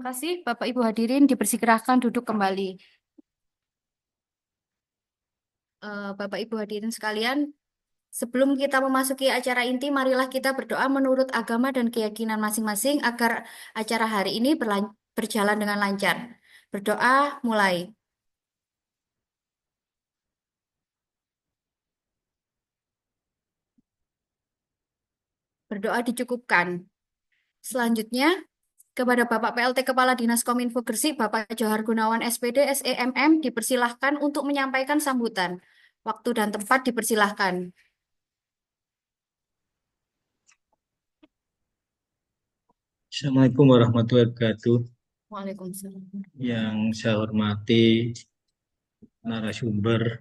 Terima kasih, Bapak Ibu hadirin dipersilakan duduk kembali. Bapak Ibu hadirin sekalian, sebelum kita memasuki acara inti, marilah kita berdoa menurut agama dan keyakinan masing-masing agar acara hari ini berjalan dengan lancar. Berdoa mulai. Berdoa dicukupkan. Selanjutnya, kepada Bapak PLT Kepala Dinas Kominfo Gresik, Bapak Johar Gunawan SPD, SEMM, dipersilahkan untuk menyampaikan sambutan. Waktu dan tempat dipersilahkan. Assalamualaikum warahmatullahi wabarakatuh. Waalaikumsalam. Yang saya hormati narasumber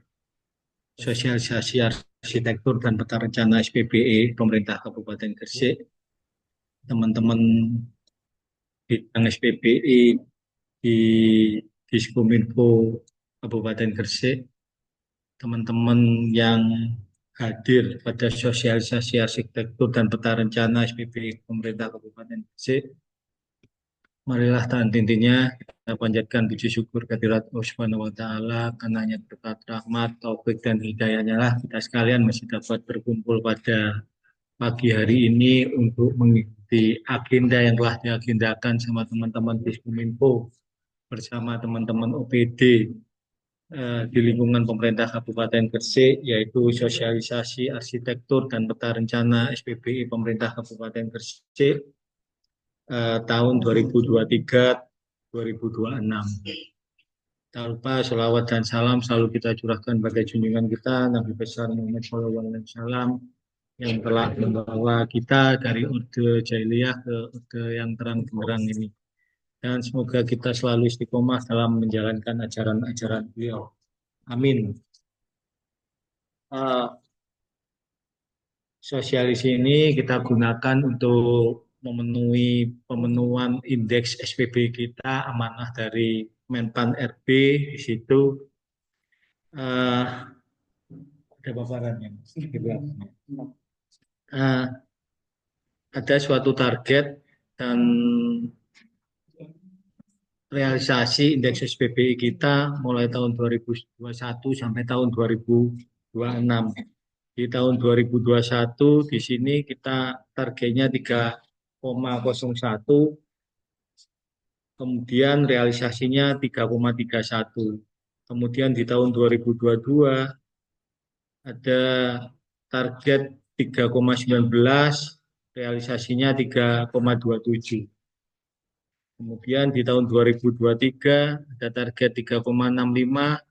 sosialisasi arsitektur dan peta rencana SPBE Pemerintah Kabupaten Gresik, teman-teman bidang SPBE di Diskominfo Kabupaten Gresik, teman-teman yang hadir pada sosialisasi arsitektur dan peta rencana SPBE Pemerintah Kabupaten Gresik. Marilah tahan intinya kita panjatkan puji syukur kehadirat Allah Subhanahu wa taala karena hanya berkat rahmat, taufik dan hidayahnya lah kita sekalian masih dapat berkumpul pada pagi hari ini untuk mengikuti agenda yang telah diagendakan sama teman-teman Diskominfo bersama teman-teman OPD di lingkungan pemerintah Kabupaten Gresik, yaitu sosialisasi arsitektur dan peta rencana SPBI pemerintah Kabupaten Gresik tahun 2023-2026. Tak lupa sholawat dan salam selalu kita curahkan bagi junjungan kita Nabi besar Muhammad SAW yang telah membawa kita dari orde jahiliyah ke orde yang terang benderang ini. Dan semoga kita selalu istiqomah dalam menjalankan ajaran-ajaran beliau. Amin. Sosialis ini kita gunakan untuk memenuhi pemenuhan indeks SPB kita amanah dari Menpan RB. Di situ uh, ada paparannya. Uh, ada suatu target dan realisasi indeks SPBI kita mulai tahun 2021 sampai tahun 2026. Di tahun 2021 di sini kita targetnya 3,01, kemudian realisasinya 3,31. Kemudian di tahun 2022 ada target 3,19, realisasinya 3,27. Kemudian di tahun 2023 ada target 3,65,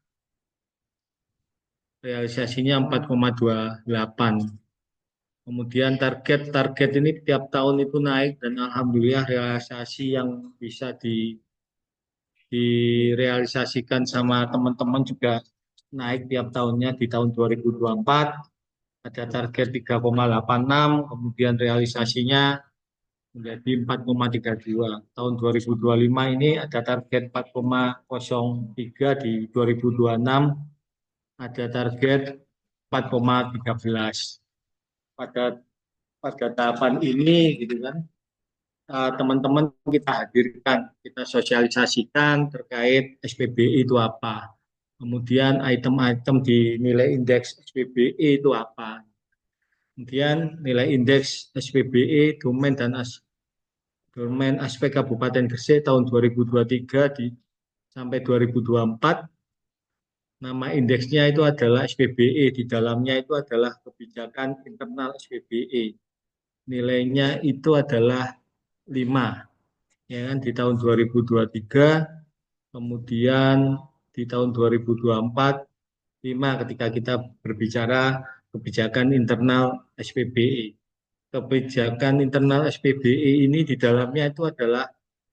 realisasinya 4,28. Kemudian target ini tiap tahun itu naik dan alhamdulillah realisasi yang bisa direalisasikan sama teman-teman juga naik tiap tahunnya. Di tahun 2024 ada target 3,86, kemudian realisasinya menjadi 4,32. Tahun 2025 ini ada target 4,03, di 2026 ada target 4,13. Pada tahapan ini gitu kan, teman-teman kita hadirkan, kita sosialisasikan terkait SPBI itu apa, kemudian item-item di nilai indeks SPBI itu apa, kemudian nilai indeks SPBI domain aspek Kabupaten Gresik tahun 2023 sampai 2024. Nama indeksnya itu adalah SPBE, di dalamnya itu adalah kebijakan internal SPBE. Nilainya itu adalah 5, ya kan, di tahun 2023, kemudian di tahun 2024 5 ketika kita berbicara kebijakan internal SPBE. Kebijakan internal SPBE ini di dalamnya itu adalah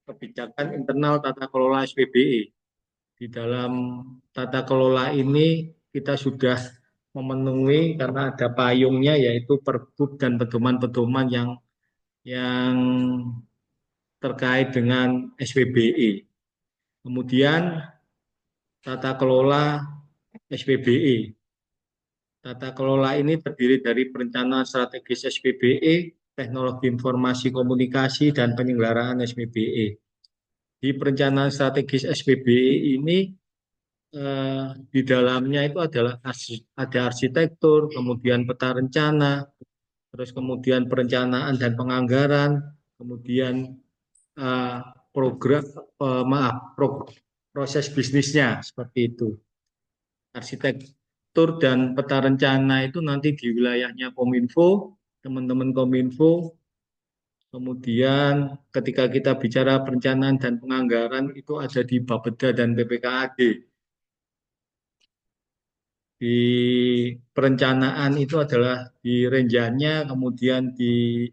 kebijakan internal tata kelola SPBE. Di dalam tata kelola ini kita sudah memenuhi karena ada payungnya, yaitu Pergub dan pedoman-pedoman yang terkait dengan SPBE. Kemudian tata kelola SPBE. Tata kelola ini terdiri dari perencanaan strategis SPBE, teknologi informasi komunikasi, dan penyelenggaraan SPBE. di perencanaan strategis SPBE ini di dalamnya itu ada arsitektur, kemudian peta rencana, terus kemudian perencanaan dan penganggaran, kemudian eh, program maaf proses bisnisnya seperti itu. Arsitektur dan peta rencana itu nanti di wilayahnya Kominfo, teman-teman Kominfo. Kemudian ketika kita bicara perencanaan dan penganggaran itu ada di Bapeda dan BPKAD. Di perencanaan itu adalah di renjanya, kemudian di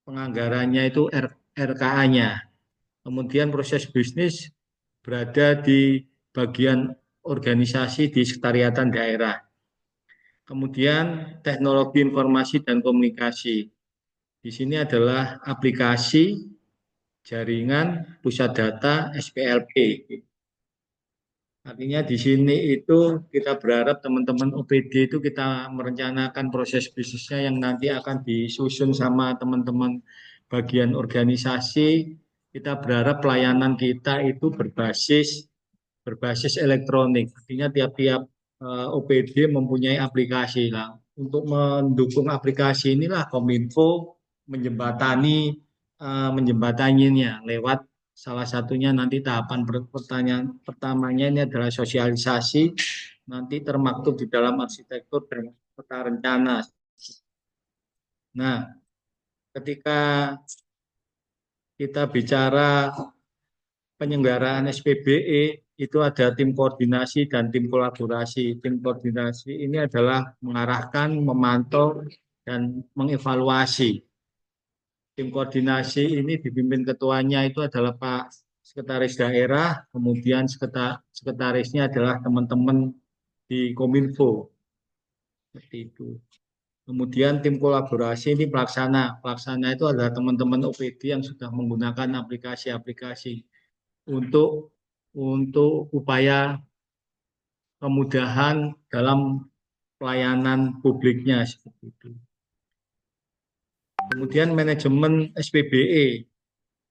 penganggarannya itu RKA-nya. Kemudian proses bisnis berada di bagian organisasi di sekretariatan daerah. Kemudian teknologi informasi dan komunikasi. Di sini adalah aplikasi, jaringan, pusat data, SPLP. Artinya di sini itu kita berharap teman-teman OPD itu kita merencanakan proses bisnisnya yang nanti akan disusun sama teman-teman bagian organisasi. Kita berharap pelayanan kita itu berbasis elektronik. Artinya tiap-tiap OPD mempunyai aplikasi lah. Untuk mendukung aplikasi inilah Kominfo menjembataninya lewat salah satunya nanti tahapan pertanyaan pertamanya ini adalah sosialisasi, nanti termaktub di dalam arsitektur dan peta rencana. Nah, ketika kita bicara penyelenggaraan SPBE itu ada tim koordinasi dan tim kolaborasi. Tim koordinasi ini adalah mengarahkan, memantau, dan mengevaluasi. Tim koordinasi ini dipimpin ketuanya itu adalah Pak Sekretaris Daerah, kemudian sekretarisnya adalah teman-teman di Kominfo. Seperti itu. Kemudian tim kolaborasi ini pelaksana. Pelaksana itu adalah teman-teman OPD yang sudah menggunakan aplikasi-aplikasi untuk upaya kemudahan dalam pelayanan publiknya seperti itu. Kemudian manajemen SPBE.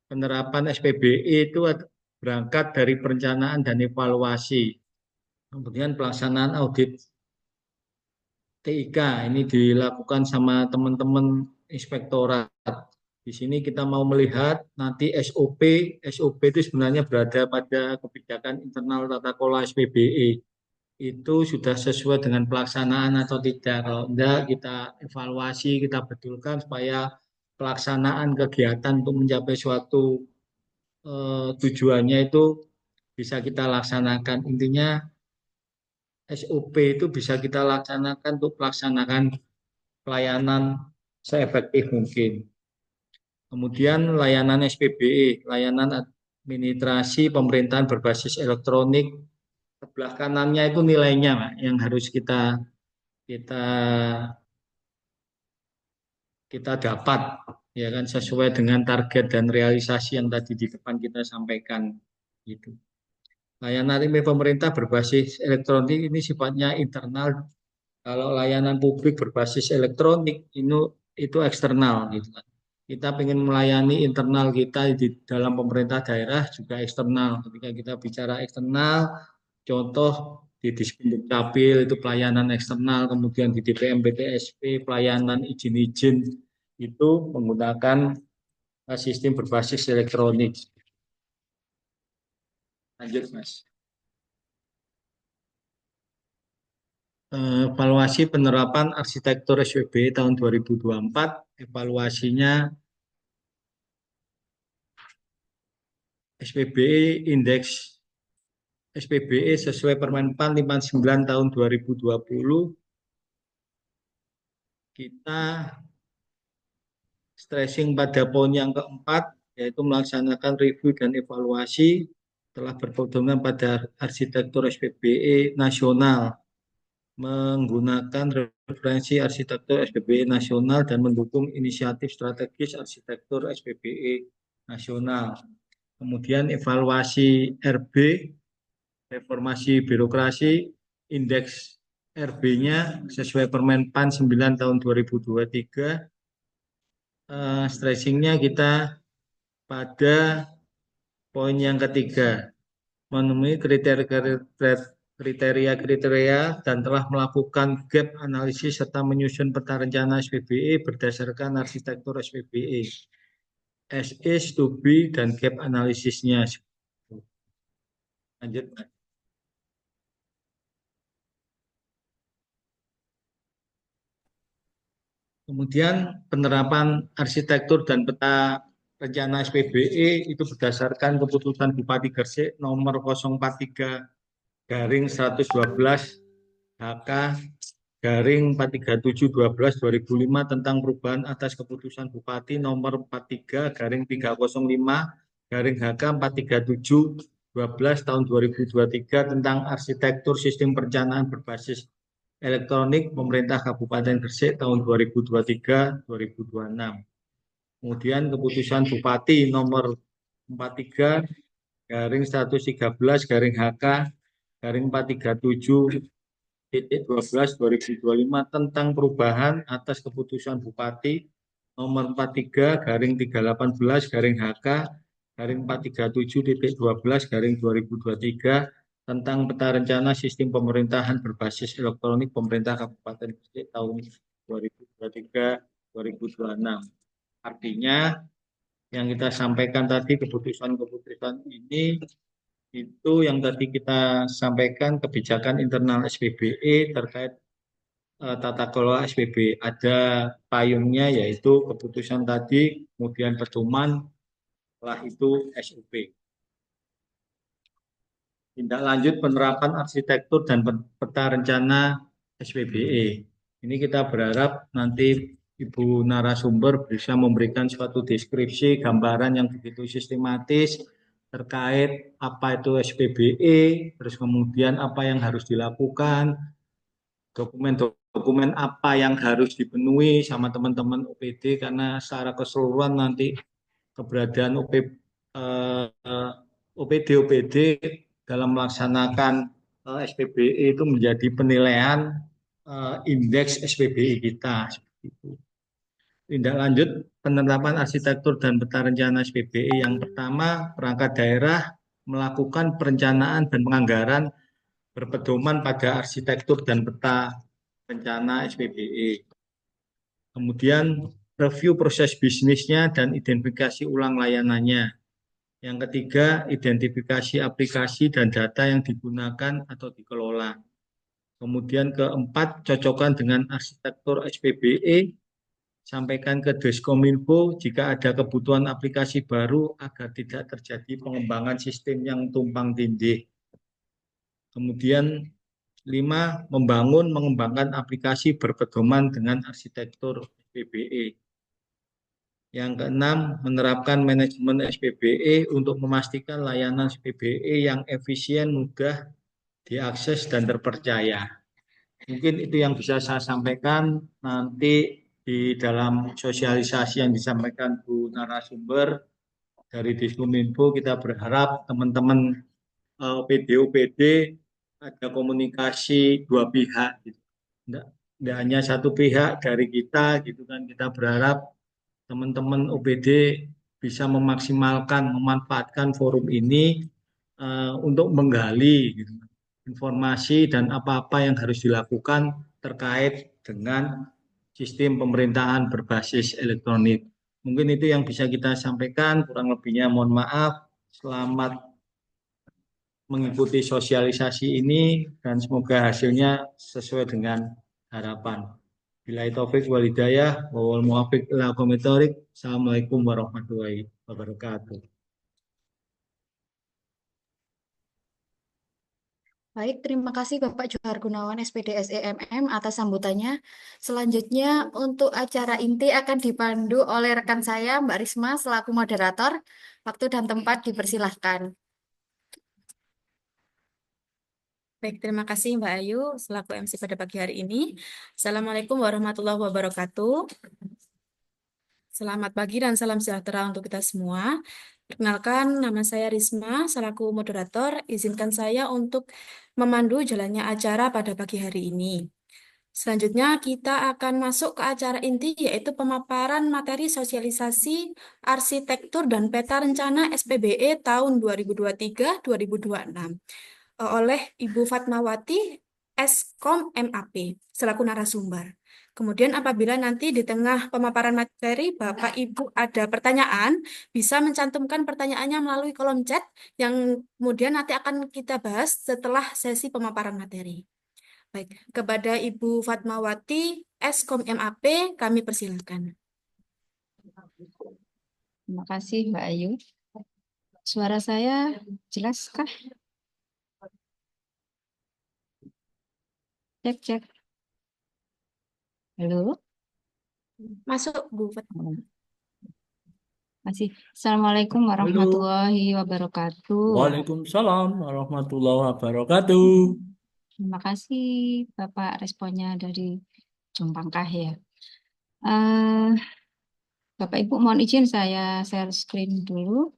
Penerapan SPBE itu berangkat dari perencanaan dan evaluasi. Kemudian pelaksanaan audit TIK ini dilakukan sama teman-teman inspektorat. Di sini kita mau melihat nanti SOP. SOP itu sebenarnya berada pada kebijakan internal tata kelola SPBE. Itu sudah sesuai dengan pelaksanaan atau tidak. Kalau tidak, kita evaluasi, kita betulkan supaya pelaksanaan kegiatan untuk mencapai suatu tujuannya itu bisa kita laksanakan. Intinya SOP itu bisa kita laksanakan untuk melaksanakan pelayanan seefektif mungkin. Kemudian layanan SPBE, layanan administrasi pemerintahan berbasis elektronik. Sebelah kanannya itu nilainya, Pak, yang harus kita kita dapat ya kan sesuai dengan target dan realisasi yang tadi di depan kita sampaikan gitu. Layanan email pemerintah berbasis elektronik ini sifatnya internal. Kalau layanan publik berbasis elektronik itu eksternal gitu kan. Kita ingin melayani internal kita di dalam pemerintah daerah juga eksternal. Ketika kita bicara eksternal, contoh di Disbuduk Capil itu pelayanan eksternal, kemudian di DPM BTSP pelayanan izin-izin itu menggunakan sistem berbasis elektronik. Lanjut, Mas. Evaluasi penerapan arsitektur SPBE tahun 2024, evaluasinya SPBE indeks SPBE sesuai Permen PAN 59 tahun 2020 kita stressing pada poin yang keempat yaitu melaksanakan review dan evaluasi telah berpedoman pada arsitektur SPBE nasional menggunakan referensi arsitektur SPBE nasional dan mendukung inisiatif strategis arsitektur SPBE nasional. Kemudian evaluasi RB, reformasi birokrasi, indeks RB-nya sesuai Permen PAN 9 tahun 2023. Stressingnya kita pada Poin yang ketiga, memenuhi kriteria-kriteria dan telah melakukan gap analisis serta menyusun peta rencana SPBE berdasarkan arsitektur SPBE, as is, to be, dan gap analisisnya. Lanjut. Kemudian penerapan arsitektur dan peta rencana SPBE itu berdasarkan keputusan Bupati Gresik nomor 043 garing 112 HK garing 43712 2005 tentang perubahan atas keputusan Bupati nomor 43 garing 305 garing HK 43712 tahun 2023 tentang arsitektur sistem perencanaan berbasis elektronik pemerintah Kabupaten Gresik tahun 2023-2026. Kemudian keputusan Bupati nomor 43 garing 113 garing HK garing 437.12/2025 tentang perubahan atas keputusan Bupati nomor 43 garing 318 garing HK garing 437.12 garing 2023 tentang peta rencana sistem pemerintahan berbasis elektronik pemerintah Kabupaten Gresik tahun 2023-2026. Artinya yang kita sampaikan tadi keputusan-keputusan ini itu yang tadi kita sampaikan kebijakan internal SPBE terkait tata kelola SPB. Ada payungnya yaitu keputusan tadi, kemudian pedoman, setelah itu SUP. Tindak lanjut penerapan arsitektur dan peta rencana SPBE. Ini kita berharap nanti Ibu narasumber bisa memberikan suatu deskripsi, gambaran yang begitu sistematis terkait apa itu SPBE, terus kemudian apa yang harus dilakukan, dokumen-dokumen apa yang harus dipenuhi sama teman-teman OPD, karena secara keseluruhan nanti keberadaan OPD dalam melaksanakan SPBE itu menjadi penilaian indeks SPBE kita. Tindak lanjut penerapan arsitektur dan peta rencana SPBE. Yang pertama, perangkat daerah melakukan perencanaan dan penganggaran berpedoman pada arsitektur dan peta rencana SPBE. Kemudian review proses bisnisnya dan identifikasi ulang layanannya. Yang ketiga, identifikasi aplikasi dan data yang digunakan atau dikelola. Kemudian keempat, cocokkan dengan arsitektur SPBE, sampaikan ke Diskominfo jika ada kebutuhan aplikasi baru agar tidak terjadi pengembangan sistem yang tumpang tindih. Kemudian 5. Mengembangkan aplikasi berpedoman dengan arsitektur SPBE. Yang keenam, menerapkan manajemen SPBE untuk memastikan layanan SPBE yang efisien, mudah diakses, dan terpercaya. Mungkin itu yang bisa saya sampaikan. Nanti di dalam sosialisasi yang disampaikan Bu narasumber dari Diskominfo, kita berharap teman-teman OPD ada komunikasi dua pihak. Tidak hanya satu pihak dari kita, gitu kan. Kita berharap teman-teman OPD bisa memaksimalkan, memanfaatkan forum ini untuk menggali gitu, informasi dan apa-apa yang harus dilakukan terkait dengan sistem pemerintahan berbasis elektronik. Mungkin itu yang bisa kita sampaikan, kurang lebihnya mohon maaf. Selamat mengikuti sosialisasi ini dan semoga hasilnya sesuai dengan harapan. Bila taufik wal hidayah, wal muwafiq ila aqwamit thoriq. Assalamualaikum warahmatullahi wabarakatuh. Baik, terima kasih Bapak Johar Gunawan SPD SEMM atas sambutannya. Selanjutnya untuk acara inti akan dipandu oleh rekan saya Mbak Risma selaku moderator. Waktu dan tempat dipersilahkan. Baik, terima kasih Mbak Ayu selaku MC pada pagi hari ini. Assalamualaikum warahmatullahi wabarakatuh. Selamat pagi dan salam sejahtera untuk kita semua. Perkenalkan, nama saya Risma selaku moderator. Izinkan saya untuk memandu jalannya acara pada pagi hari ini. Selanjutnya kita akan masuk ke acara inti yaitu pemaparan materi sosialisasi arsitektur dan peta rencana SPBE tahun 2023-2026 oleh Ibu Fatmawati Eskom MAP selaku narasumber. Kemudian apabila nanti di tengah pemaparan materi Bapak Ibu ada pertanyaan, bisa mencantumkan pertanyaannya melalui kolom chat yang kemudian nanti akan kita bahas setelah sesi pemaparan materi. Baik, kepada Ibu Fatmawati Eskom MAP kami persilakan. Terima kasih Mbak Ayu. Suara saya jelaskah? Cek, cek. Halo? Masuk Bu Fat. Masih. Assalamualaikum warahmatullahi wabarakatuh. Waalaikumsalam warahmatullahi wabarakatuh. Terima kasih Bapak responnya dari Jumpangkah ya. Eh, Bapak Ibu mohon izin saya share screen dulu.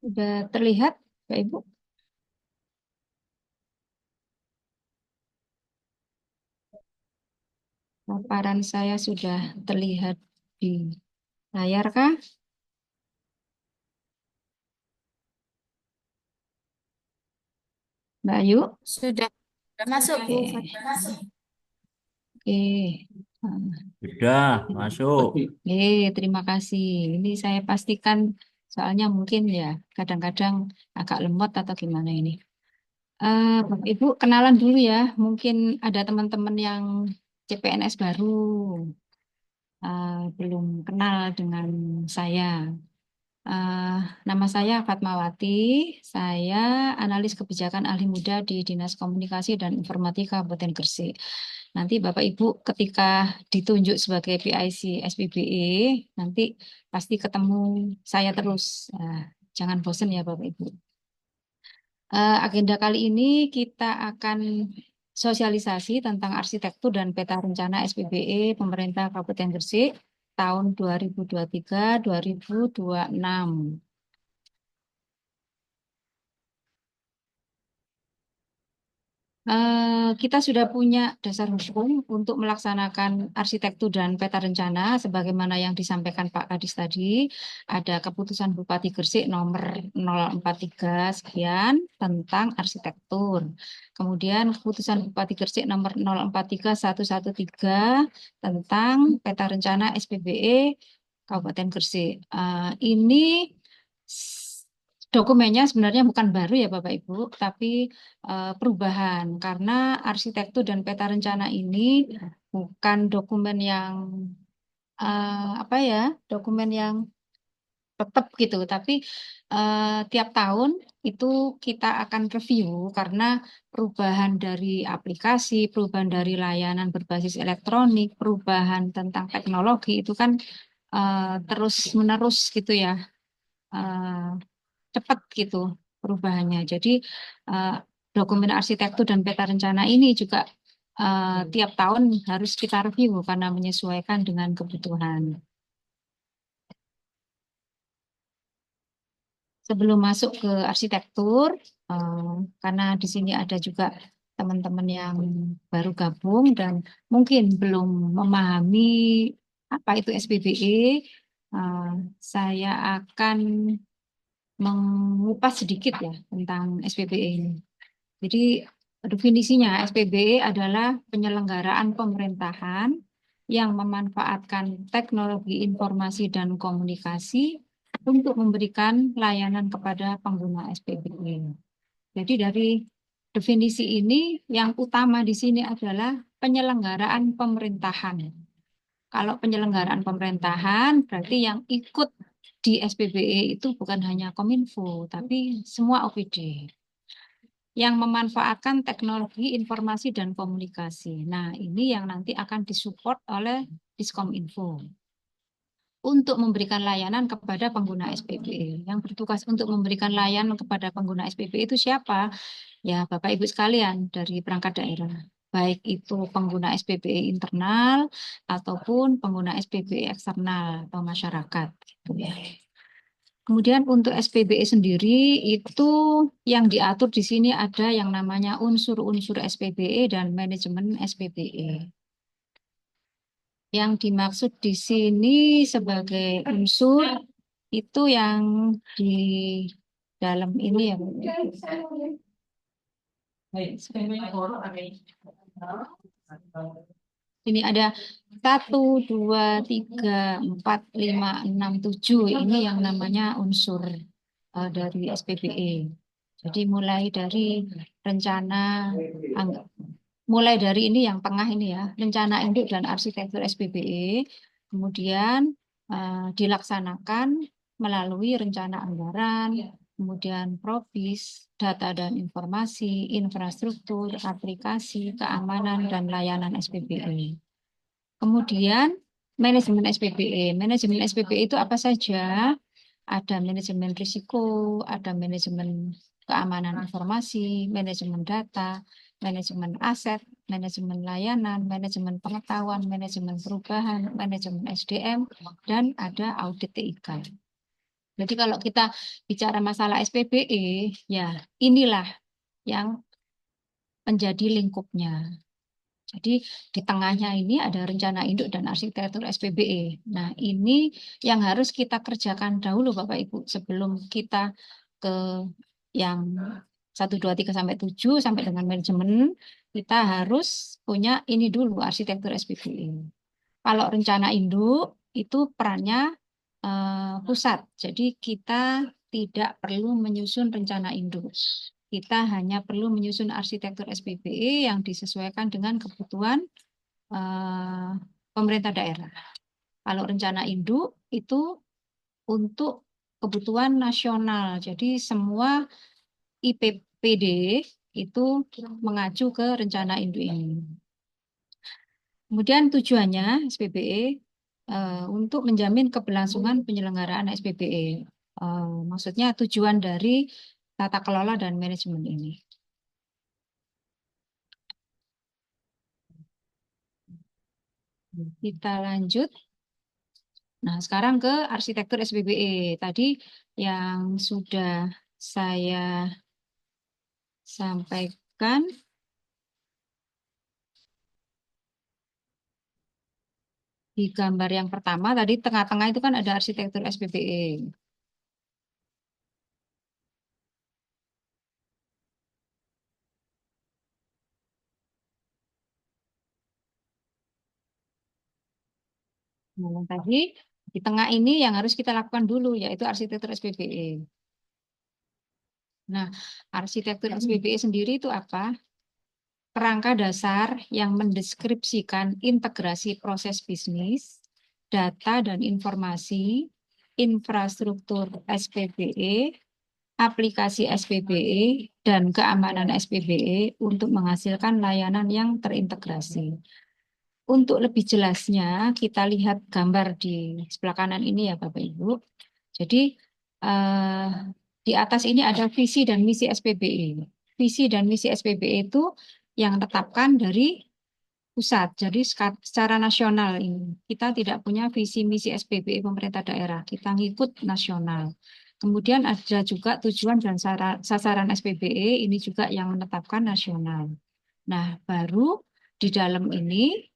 Sudah terlihat Bapak Ibu? Paparan saya sudah terlihat di layar kah? Mbak Ayu? Sudah masuk Bu Oke. Fat. Oke. Sudah masuk. Oke, terima kasih. Ini saya pastikan soalnya mungkin ya kadang-kadang agak lemot atau gimana ini. Bapak Ibu kenalan dulu ya. Mungkin ada teman-teman yang CPNS baru belum kenal dengan saya. Eh, Nama saya Fatmawati. Saya analis kebijakan ahli muda di Dinas Komunikasi dan Informatika Kabupaten Gresik. Nanti Bapak Ibu ketika ditunjuk sebagai PIC SPBE, nanti pasti ketemu saya terus. Jangan bosan ya Bapak Ibu. Agenda kali ini kita akan sosialisasi tentang arsitektur dan peta rencana SPBE pemerintah Kabupaten Gresik tahun 2023-2026. Kita sudah punya dasar hukum untuk melaksanakan arsitektur dan peta rencana sebagaimana yang disampaikan Pak Kadis tadi. Ada keputusan Bupati Gresik nomor 043 sekian tentang arsitektur. Kemudian keputusan Bupati Gresik nomor 043113 tentang peta rencana SPBE Kabupaten Gresik. Ini dokumennya sebenarnya bukan baru ya Bapak Ibu, tapi perubahan karena arsitektur dan peta rencana ini bukan dokumen yang apa ya, dokumen yang tetap gitu, tapi tiap tahun itu kita akan review karena perubahan dari aplikasi, perubahan dari layanan berbasis elektronik, perubahan tentang teknologi itu kan terus menerus gitu ya. Cepat gitu perubahannya. Jadi eh, dokumen arsitektur dan peta rencana ini juga tiap tahun harus kita review karena menyesuaikan dengan kebutuhan. Sebelum masuk ke arsitektur, karena di sini ada juga teman-teman yang baru gabung dan mungkin belum memahami apa itu SPBE, eh, saya akan mengupas sedikit ya tentang SPBE ini. Jadi definisinya SPBE adalah penyelenggaraan pemerintahan yang memanfaatkan teknologi informasi dan komunikasi untuk memberikan layanan kepada pengguna SPBE. Jadi dari definisi ini yang utama di sini adalah penyelenggaraan pemerintahan. Kalau penyelenggaraan pemerintahan berarti yang ikut di SPBE itu bukan hanya Kominfo, tapi semua OPD yang memanfaatkan teknologi informasi dan komunikasi. Nah, ini yang nanti akan disupport oleh Diskominfo untuk memberikan layanan kepada pengguna SPBE. Yang bertugas untuk memberikan layanan kepada pengguna SPBE itu siapa? Ya, Bapak Ibu sekalian dari perangkat daerah. Baik itu pengguna SPBE internal ataupun pengguna SPBE eksternal atau masyarakat. Gitu ya. Kemudian untuk SPBE sendiri itu yang diatur di sini ada yang namanya unsur-unsur SPBE dan manajemen SPBE. Yang dimaksud di sini sebagai unsur itu yang di dalam ini ya. Ini ada 1, 2, 3, 4, 5, 6, 7. Ini yang namanya unsur dari SPBE. Jadi mulai dari rencana, mulai dari ini yang tengah ini ya, rencana induk dan arsitektur SPBE, kemudian dilaksanakan melalui rencana anggaran, kemudian propis, data dan informasi, infrastruktur, aplikasi, keamanan, dan layanan SPBE. Kemudian manajemen SPBE. Manajemen SPBE itu apa saja? Ada manajemen risiko, ada manajemen keamanan informasi, manajemen data, manajemen aset, manajemen layanan, manajemen pengetahuan, manajemen perubahan, manajemen SDM, dan ada audit TIK. Jadi kalau kita bicara masalah SPBE, ya inilah yang menjadi lingkupnya. Jadi di tengahnya ini ada rencana induk dan arsitektur SPBE. Nah ini yang harus kita kerjakan dahulu Bapak Ibu sebelum kita ke yang 1, 2, 3 sampai 7 sampai dengan manajemen, kita harus punya ini dulu arsitektur SPBE. Kalau rencana induk itu perannya pusat. Jadi kita tidak perlu menyusun rencana induk. Kita hanya perlu menyusun arsitektur SPBE yang disesuaikan dengan kebutuhan pemerintah daerah. Kalau rencana induk itu untuk kebutuhan nasional. Jadi semua IPPD itu mengacu ke rencana induk ini. Kemudian tujuannya SPBE untuk menjamin keberlangsungan penyelenggaraan SPBE. Maksudnya tujuan dari tata kelola dan manajemen ini. Kita lanjut. Nah, sekarang ke arsitektur SPBE. Tadi yang sudah saya sampaikan di gambar yang pertama, tadi tengah-tengah itu kan ada arsitektur SPBE. Nah, tadi di tengah ini yang harus kita lakukan dulu, yaitu arsitektur SPBE. Nah, arsitektur SPBE sendiri itu apa? Kerangka dasar yang mendeskripsikan integrasi proses bisnis, data dan informasi, infrastruktur SPBE, aplikasi SPBE, dan keamanan SPBE untuk menghasilkan layanan yang terintegrasi. Untuk lebih jelasnya, kita lihat gambar di sebelah kanan ini ya Bapak Ibu. Jadi di atas ini ada visi dan misi SPBE. Visi dan misi SPBE itu yang tetapkan dari pusat. Jadi secara nasional ini kita tidak punya visi misi SPBE pemerintah daerah. Kita ngikut nasional. Kemudian ada juga tujuan dan sasaran SPBE ini juga yang menetapkan nasional. Nah, baru di dalam ini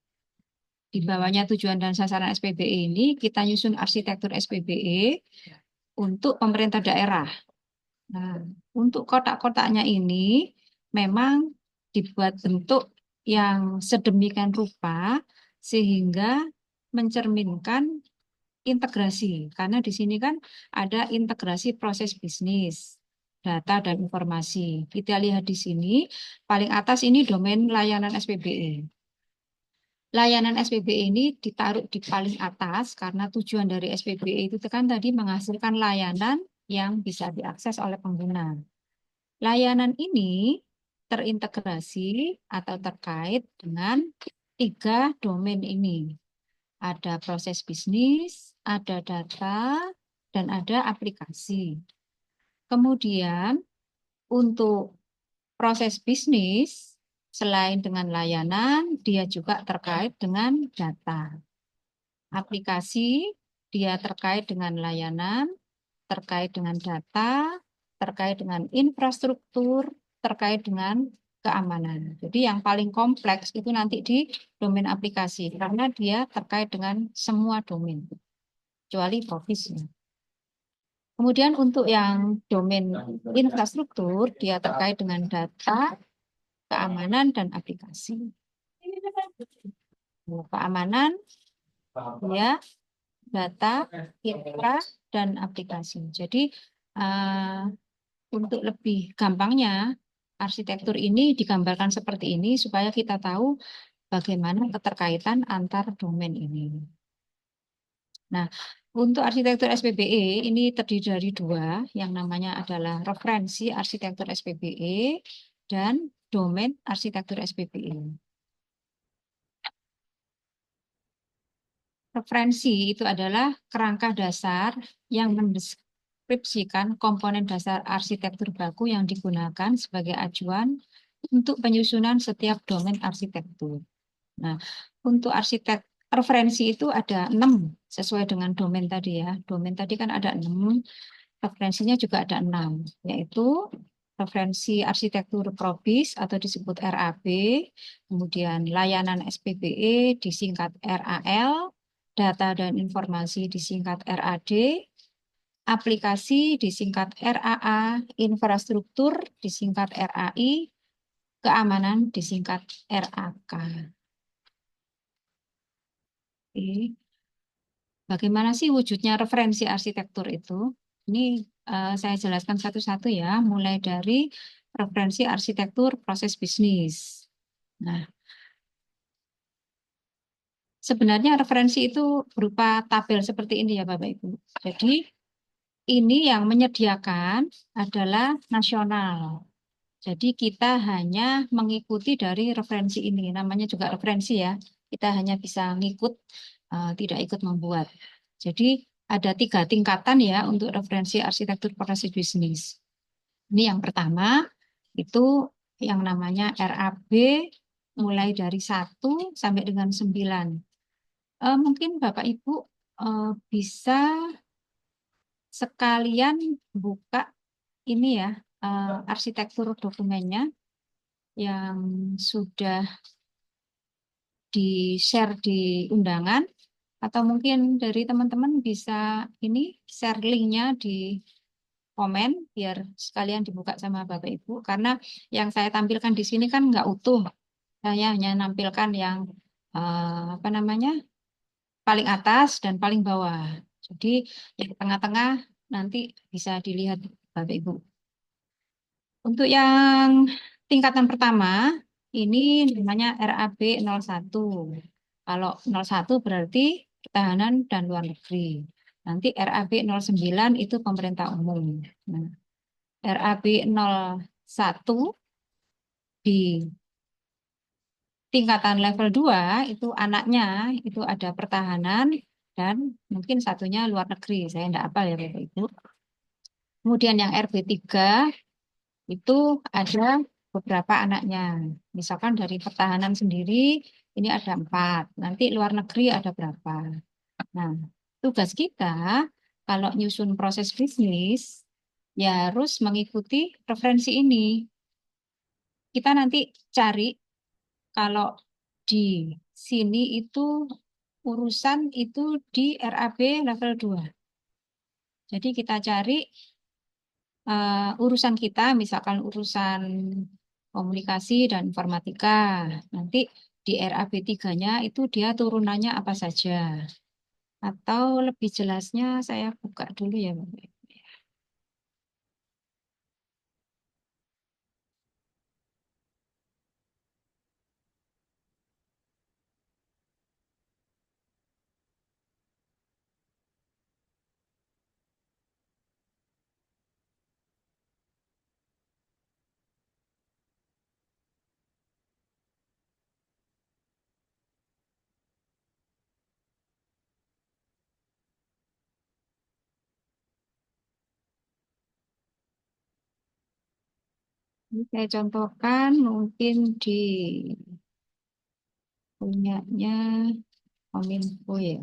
di bawahnya tujuan dan sasaran SPBE ini kita nyusun arsitektur SPBE untuk pemerintah daerah. Nah, untuk kotak-kotaknya ini memang dibuat bentuk yang sedemikian rupa sehingga mencerminkan integrasi. Karena di sini kan ada integrasi proses bisnis, data dan informasi. Kita lihat di sini, paling atas ini domain layanan SPBE. layanan SPBE ini ditaruh di paling atas karena tujuan dari SPBE itu kan tadi menghasilkan layanan yang bisa diakses oleh pengguna. Layanan ini terintegrasi atau terkait dengan 3 domain ini. Ada proses bisnis, ada data, dan ada aplikasi. Kemudian untuk proses bisnis, selain dengan layanan, dia juga terkait dengan data. Aplikasi, dia terkait dengan layanan, terkait dengan data, terkait dengan infrastruktur, terkait dengan keamanan. Jadi yang paling kompleks itu nanti di domain aplikasi, karena dia terkait dengan semua domain, kecuali profesi. Kemudian untuk yang domain infrastruktur, dia terkait dengan data, keamanan, dan aplikasi. Keamanan, ya, data, infra, dan aplikasi. Jadi untuk lebih gampangnya, arsitektur ini digambarkan seperti ini supaya kita tahu bagaimana keterkaitan antar domain ini. Nah, untuk arsitektur SPBE ini terdiri dari 2, yang namanya adalah referensi arsitektur SPBE dan domain arsitektur SPBE. Referensi itu adalah kerangka dasar yang mendeskripsikan komponen dasar arsitektur baku yang digunakan sebagai acuan untuk penyusunan setiap domain arsitektur. Nah, untuk referensi itu ada 6 sesuai dengan domain tadi ya. Domain tadi kan ada 6, referensinya juga ada 6, yaitu referensi arsitektur PROBIS atau disebut RAB, kemudian layanan SPBE disingkat RAL, data dan informasi disingkat RAD, aplikasi disingkat RAA, infrastruktur disingkat RAI, keamanan disingkat RAK. Oke. Bagaimana sih wujudnya referensi arsitektur itu? Ini saya jelaskan satu-satu ya, mulai dari referensi arsitektur proses bisnis. Nah, sebenarnya referensi itu berupa tabel seperti ini ya Bapak Ibu. Jadi ini yang menyediakan adalah nasional. Jadi kita hanya mengikuti dari referensi ini, namanya juga referensi ya. Kita hanya bisa ngikut, tidak ikut membuat. Jadi ada 3 tingkatan ya untuk referensi arsitektur proses bisnis. Ini yang pertama, itu yang namanya RAB mulai dari 1 sampai dengan 9. Mungkin Bapak Ibu bisa sekalian buka ini ya, arsitektur dokumennya yang sudah di-share di undangan, atau mungkin dari teman-teman bisa ini share linknya di komen biar sekalian dibuka sama Bapak Ibu, karena yang saya tampilkan di sini kan nggak utuh, saya hanya nampilkan yang apa namanya paling atas dan paling bawah. Jadi yang tengah-tengah nanti bisa dilihat Bapak Ibu. Untuk yang tingkatan pertama, ini namanya RAB 01. Kalau 01 berarti pertahanan dan luar negeri. Nanti RAB 09 itu pemerintah umum. Nah, RAB 01 di tingkatan level 2 itu anaknya itu ada pertahanan dan mungkin satunya luar negeri. Saya tidak hafal ya Bapak Ibu. Kemudian yang RB3 itu ada beberapa anaknya. Misalkan dari pertahanan sendiri ini ada 4. Nanti luar negeri ada berapa. Nah, tugas kita kalau nyusun proses bisnis ya harus mengikuti referensi ini. Kita nanti cari kalau di sini itu urusan itu di RAB level 2. Jadi kita cari urusan kita, misalkan urusan komunikasi dan informatika. Nanti di RAB 3-nya itu dia turunannya apa saja. Atau lebih jelasnya saya buka dulu ya Bapak Ibu. Ini saya contohkan mungkin di punyanya Kominfo ya.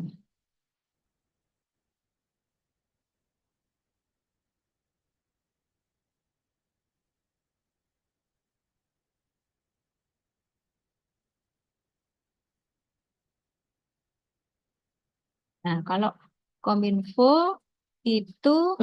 Nah, kalau Kominfo itu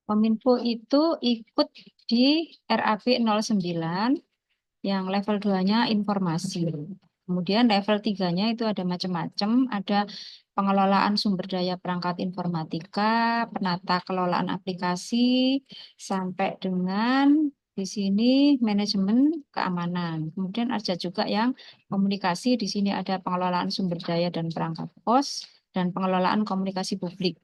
Kominfo itu ikut di RAB 09 yang level 2-nya informasi. Kemudian level 3-nya itu ada macam-macam, ada pengelolaan sumber daya perangkat informatika, penata kelolaan aplikasi, sampai dengan di sini manajemen keamanan. Kemudian ada juga yang komunikasi, di sini ada pengelolaan sumber daya dan perangkat pos, dan pengelolaan komunikasi publik.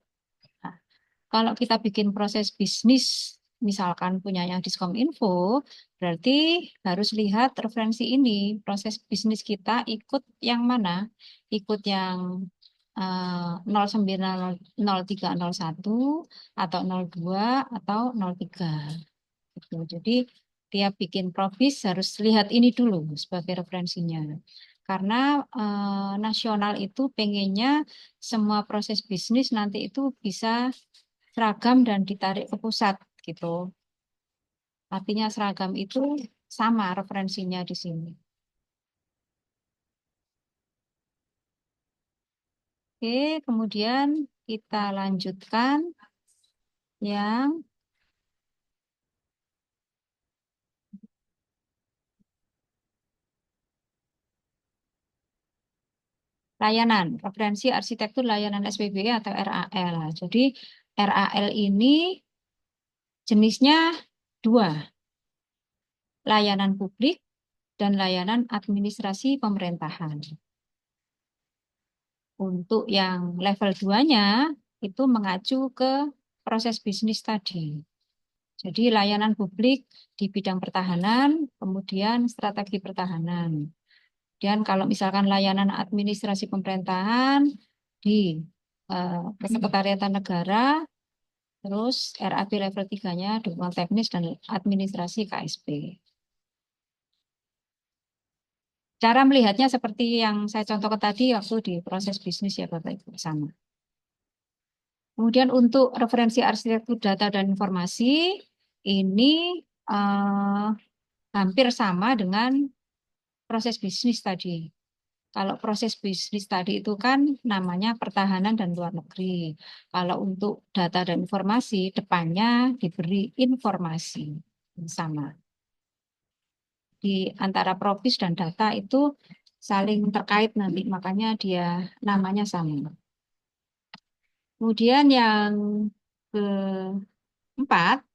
Nah, kalau kita bikin proses bisnis, misalkan punyanya Diskominfo, berarti harus lihat referensi ini. Proses bisnis kita ikut yang mana? Ikut yang 090301 atau 02 atau 03. Gitu. Jadi dia bikin profis harus lihat ini dulu sebagai referensinya. Karena nasional itu pengennya semua proses bisnis nanti itu bisa seragam dan ditarik ke pusat gitu. Artinya seragam itu sama referensinya di sini. Oke, kemudian kita lanjutkan yang layanan, referensi arsitektur layanan SPBE atau RAL. Jadi RAL ini jenisnya dua, layanan publik dan layanan administrasi pemerintahan. Untuk yang level 2-nya itu mengacu ke proses bisnis tadi. Jadi layanan publik di bidang pertahanan, kemudian strategi pertahanan. Dan kalau misalkan layanan administrasi pemerintahan di Kesekretariatan Negara, terus RAB level 3-nya dukungan teknis dan administrasi KSP. Cara melihatnya seperti yang saya contohkan tadi waktu di proses bisnis ya Bapak Ibu sama. Kemudian untuk referensi arsitektur data dan informasi, ini hampir sama dengan proses bisnis tadi. Kalau proses bisnis tadi itu kan namanya pertahanan dan luar negeri. Kalau untuk data dan informasi, depannya diberi informasi sama. Di antara profis dan data itu saling terkait nanti, makanya dia namanya sama. Kemudian yang keempat,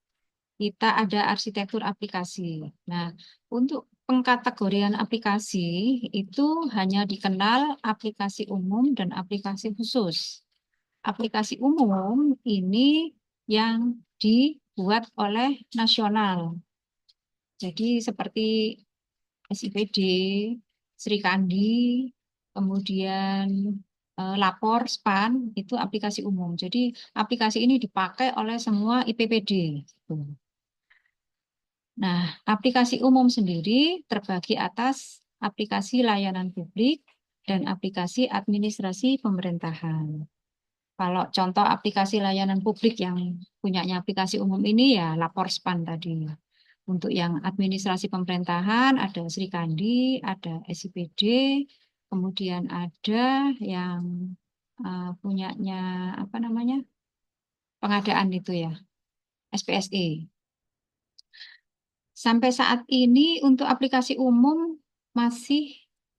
kita ada arsitektur aplikasi. Nah, untuk pengkategorian aplikasi itu hanya dikenal aplikasi umum dan aplikasi khusus. Aplikasi umum ini yang dibuat oleh nasional. Jadi seperti SIPD, Sri Kandi, kemudian Lapor, SPAN, itu aplikasi umum. Jadi aplikasi ini dipakai oleh semua IPPD. Nah, aplikasi umum sendiri terbagi atas aplikasi layanan publik dan aplikasi administrasi pemerintahan. Kalau contoh aplikasi layanan publik yang punyanya aplikasi umum ini ya Lapor SPAN tadi. Untuk yang administrasi pemerintahan ada Sri Kandi, ada SIPD, kemudian ada yang punyanya apa namanya pengadaan itu ya SPSE. Sampai saat ini untuk aplikasi umum masih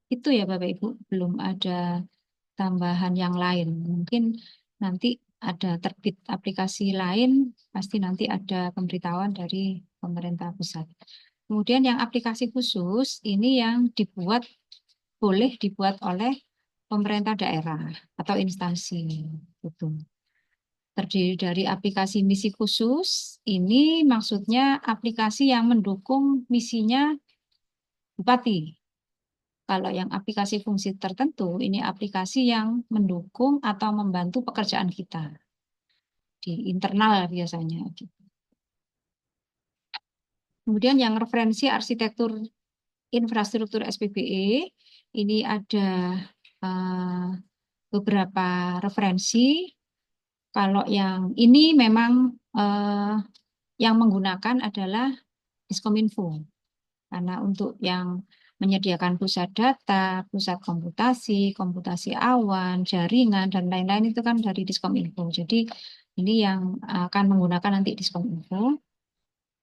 itu ya Bapak Ibu, belum ada tambahan yang lain. Mungkin nanti ada terbit aplikasi lain, pasti nanti ada pemberitahuan dari pemerintah pusat. Kemudian yang aplikasi khusus ini yang boleh dibuat oleh pemerintah daerah atau instansi gitu. Terdiri dari aplikasi misi khusus, ini maksudnya aplikasi yang mendukung misinya bupati. Kalau yang aplikasi fungsi tertentu, ini aplikasi yang mendukung atau membantu pekerjaan kita di internal biasanya gitu. Kemudian yang referensi arsitektur infrastruktur SPBE, ini ada beberapa referensi. Kalau yang ini memang yang menggunakan adalah Diskominfo. Karena untuk yang menyediakan pusat data, pusat komputasi, komputasi awan, jaringan, dan lain-lain itu kan dari Diskominfo. Jadi ini yang akan menggunakan nanti Diskominfo.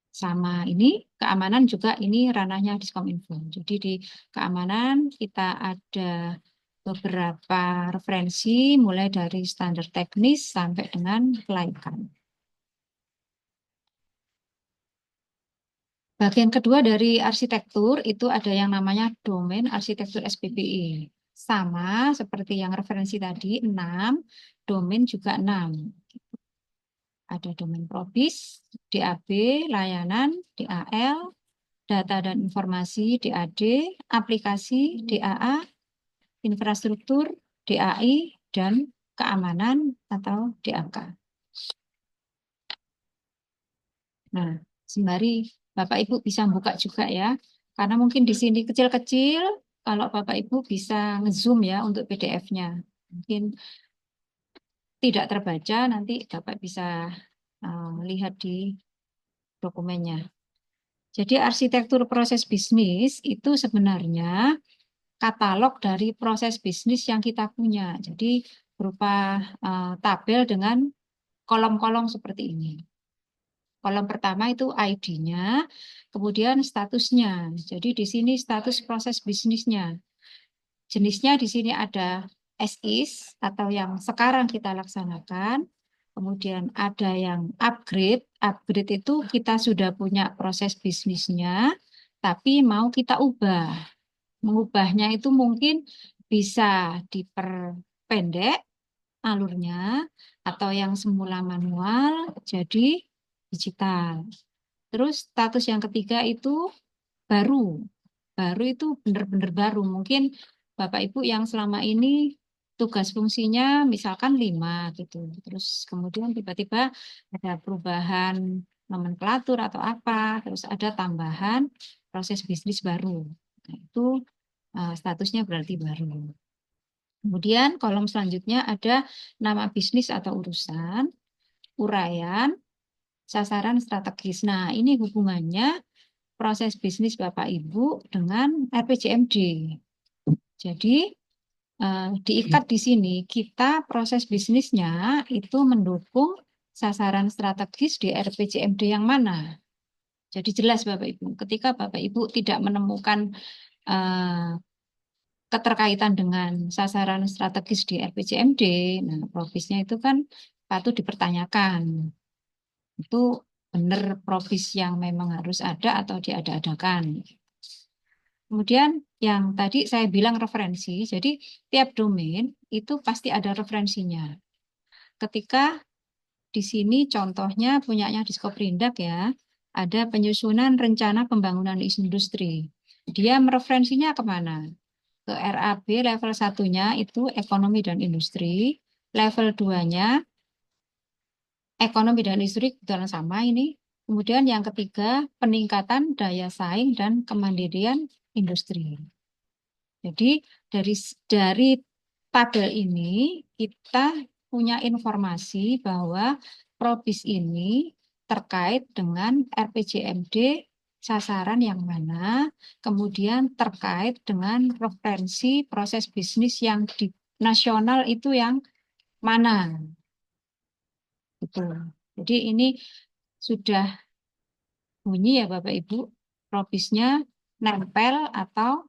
Sama ini keamanan juga ini ranahnya Diskominfo. Jadi di keamanan kita ada beberapa referensi mulai dari standar teknis sampai dengan kelaikan. Bagian kedua dari arsitektur itu ada yang namanya domain arsitektur SPBE. Sama seperti yang referensi tadi 6, domain juga 6. Ada domain probis, DAB, layanan, DAL, data dan informasi, DAD, aplikasi, DAA, infrastruktur, DAI, dan keamanan atau DAK. Nah, sembari Bapak Ibu bisa buka juga ya, karena mungkin di sini kecil-kecil, kalau Bapak Ibu bisa nge-zoom ya untuk PDF-nya. Mungkin tidak terbaca, nanti Bapak bisa lihat di dokumennya. Jadi arsitektur proses bisnis itu sebenarnya katalog dari proses bisnis yang kita punya. Jadi berupa tabel dengan kolom-kolom seperti ini. Kolom pertama itu ID-nya, kemudian statusnya. Jadi di sini status proses bisnisnya. Jenisnya di sini ada as is atau yang sekarang kita laksanakan. Kemudian ada yang upgrade. Upgrade itu kita sudah punya proses bisnisnya, tapi mau kita ubah. Mengubahnya itu mungkin bisa diperpendek alurnya atau yang semula manual jadi digital. Terus status yang ketiga itu baru. Baru itu benar-benar baru. Mungkin Bapak Ibu yang selama ini tugas fungsinya misalkan 5 gitu. Terus kemudian tiba-tiba ada perubahan nomenklatur atau apa, terus ada tambahan proses bisnis baru. Nah, itu statusnya berarti baru. Kemudian kolom selanjutnya ada nama bisnis atau urusan, uraian, sasaran strategis. Nah, ini hubungannya proses bisnis Bapak Ibu dengan RPJMD. Jadi diikat di sini, kita proses bisnisnya itu mendukung sasaran strategis di RPJMD yang mana. Jadi jelas Bapak Ibu, ketika Bapak Ibu tidak menemukan keterkaitan dengan sasaran strategis di RPJMD, nah profisnya itu kan patut dipertanyakan. Itu benar profis yang memang harus ada atau diada-adakan. Kemudian yang tadi saya bilang referensi, jadi tiap domain itu pasti ada referensinya. Ketika di sini contohnya punyanya Diskoperindak ya, ada penyusunan rencana pembangunan industri. Dia mereferensinya kemana? Ke RAB level 1-nya itu ekonomi dan industri, level 2-nya ekonomi dan industri kebetulan sama ini. Kemudian yang ketiga, peningkatan daya saing dan kemandirian industri. Jadi dari tabel ini kita punya informasi bahwa probis ini terkait dengan RPJMD sasaran yang mana, kemudian terkait dengan referensi proses bisnis yang di nasional itu yang mana. Gitu. Jadi ini sudah bunyi ya Bapak Ibu, probisnya nempel atau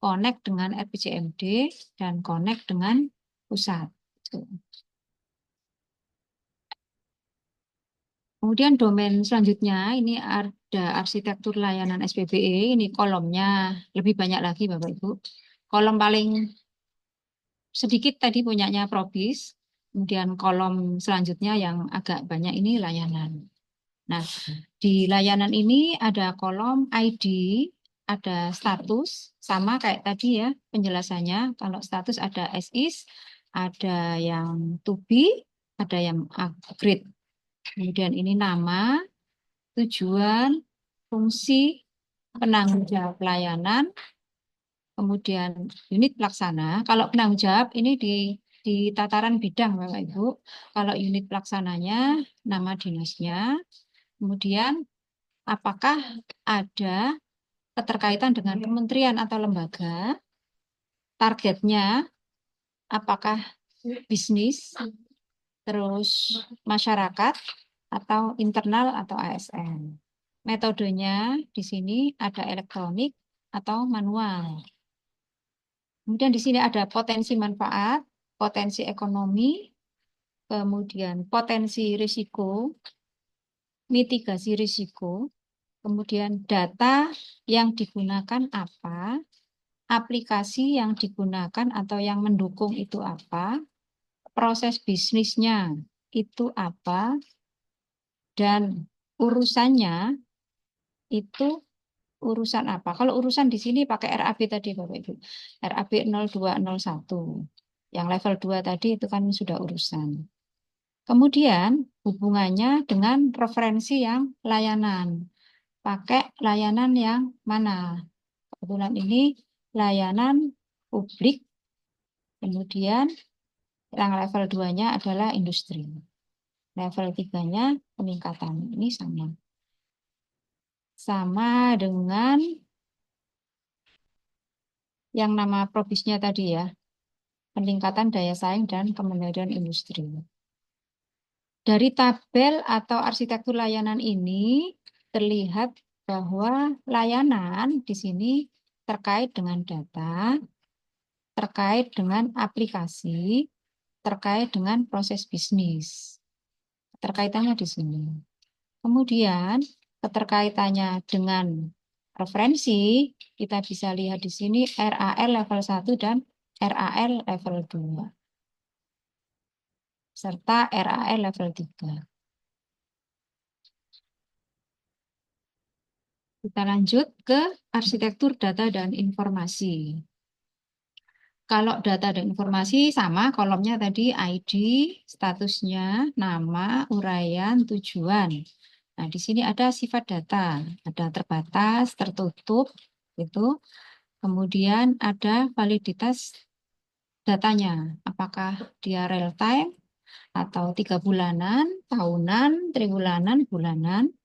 connect dengan RPJMD dan connect dengan pusat. Kemudian domain selanjutnya ini ada arsitektur layanan SPBE. Ini kolomnya lebih banyak lagi Bapak Ibu. Kolom paling sedikit tadi punyanya Probis. Kemudian kolom selanjutnya yang agak banyak ini layanan. Nah, di layanan ini ada kolom ID, ada status, sama kayak tadi ya penjelasannya. Kalau status ada as is, ada yang to be, ada yang upgrade. Kemudian ini nama, tujuan, fungsi, penanggung jawab pelayanan, kemudian unit pelaksana. Kalau penanggung jawab ini di tataran bidang Bapak Ibu. Kalau unit pelaksananya, nama dinasnya, kemudian apakah ada keterkaitan dengan kementerian atau lembaga, targetnya apakah bisnis, terus masyarakat, atau internal atau ASN. Metodenya di sini ada elektronik atau manual. Kemudian di sini ada potensi manfaat, potensi ekonomi, kemudian potensi risiko, mitigasi risiko, kemudian data yang digunakan apa, aplikasi yang digunakan atau yang mendukung itu apa, proses bisnisnya itu apa, dan urusannya itu urusan apa. Kalau urusan di sini pakai RAB tadi Bapak Ibu. RAB 0201. Yang level 2 tadi itu kan sudah urusan. Kemudian hubungannya dengan referensi yang layanan. Pakai layanan yang mana? Kebetulan ini layanan publik. Kemudian yang level 2-nya adalah industri. Level 3-nya peningkatan. Ini sama. Sama dengan yang nama probisnya tadi ya. Peningkatan daya saing dan kemandirian industri. Dari tabel atau arsitektur layanan ini terlihat bahwa layanan di sini terkait dengan data, terkait dengan aplikasi, terkait dengan proses bisnis. Keterkaitannya di sini. Kemudian keterkaitannya dengan referensi, kita bisa lihat di sini RAL level 1 dan RAL level 2. Serta RAL level 3. Kita lanjut ke arsitektur data dan informasi. Kalau data dan informasi sama kolomnya tadi ID, statusnya, nama, uraian, tujuan. Nah, di sini ada sifat data, ada terbatas, tertutup, itu. Kemudian ada validitas datanya, apakah dia real time atau 3 bulanan, tahunan, tribulanan, bulanan.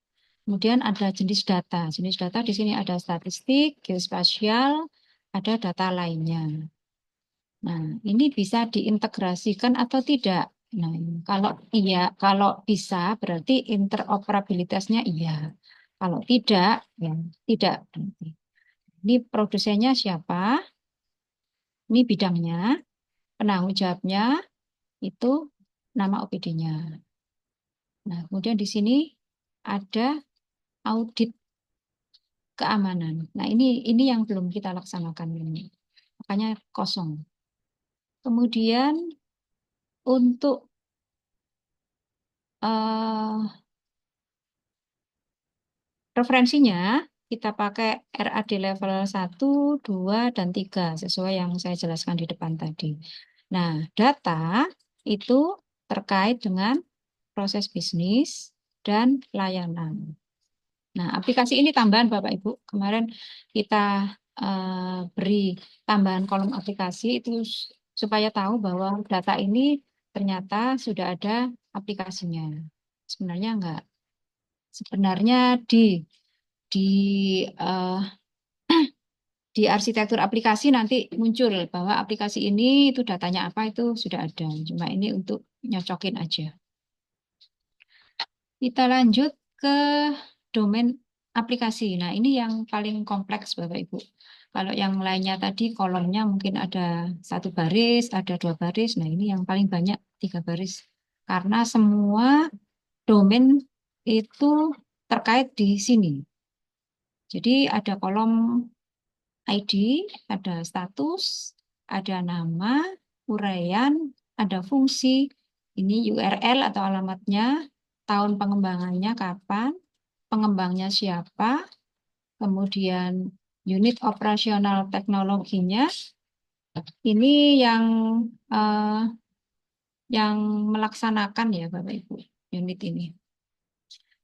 Kemudian ada jenis data. Jenis data di sini ada statistik, geospasial, ada data lainnya. Nah, ini bisa diintegrasikan atau tidak. Nah, kalau iya, kalau bisa berarti interoperabilitasnya iya. Kalau tidak, ya tidak. Ini produsennya siapa? Ini bidangnya, penanggung jawabnya itu nama OPD-nya. Nah, kemudian di sini ada audit keamanan. Nah, ini yang belum kita laksanakan ini. Makanya kosong. Kemudian untuk referensinya kita pakai RAD level 1, 2, dan 3 sesuai yang saya jelaskan di depan tadi. Nah, data itu terkait dengan proses bisnis dan layanan. Nah, aplikasi ini tambahan Bapak Ibu. Kemarin kita beri tambahan kolom aplikasi itu supaya tahu bahwa data ini ternyata sudah ada aplikasinya. Sebenarnya enggak. Sebenarnya di eh, di arsitektur aplikasi nanti muncul bahwa aplikasi ini itu datanya apa itu sudah ada. Cuma ini untuk nyocokin aja. Kita lanjut ke domain aplikasi. Nah, ini yang paling kompleks Bapak Ibu. Kalau yang lainnya tadi kolomnya mungkin ada 1 baris, ada 2 baris. Nah, ini yang paling banyak 3 baris. Karena semua domain itu terkait di sini. Jadi ada kolom ID, ada status, ada nama, uraian, ada fungsi, ini URL atau alamatnya, tahun pengembangannya kapan, pengembangnya siapa, kemudian unit operasional teknologinya, ini eh, yang melaksanakan ya Bapak Ibu, unit ini.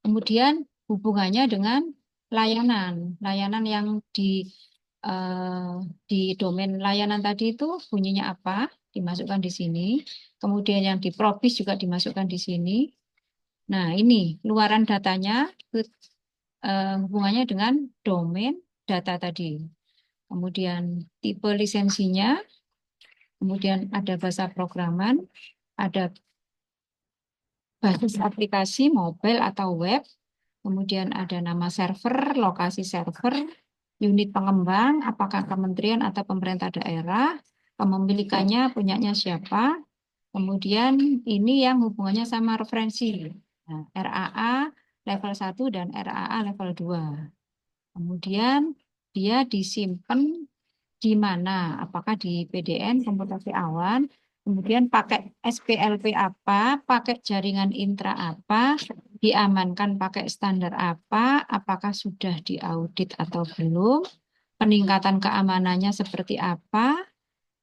Kemudian hubungannya dengan layanan yang eh, di domain layanan tadi itu bunyinya apa, dimasukkan di sini. Kemudian yang di Probis juga dimasukkan di sini. Nah, ini luaran datanya hubungannya dengan domain data tadi. Kemudian tipe lisensinya, kemudian ada bahasa programan, ada basis aplikasi mobile atau web, kemudian ada nama server, lokasi server, unit pengembang, apakah kementerian atau pemerintah daerah, kepemilikannya punyanya siapa, kemudian ini yang hubungannya sama referensi, nah, RAA level 1 dan RAA level 2. Kemudian dia disimpan di mana? Apakah di PDN, komputasi awan, kemudian pakai SPLP apa, pakai jaringan intra apa, diamankan pakai standar apa, apakah sudah diaudit atau belum, peningkatan keamanannya seperti apa,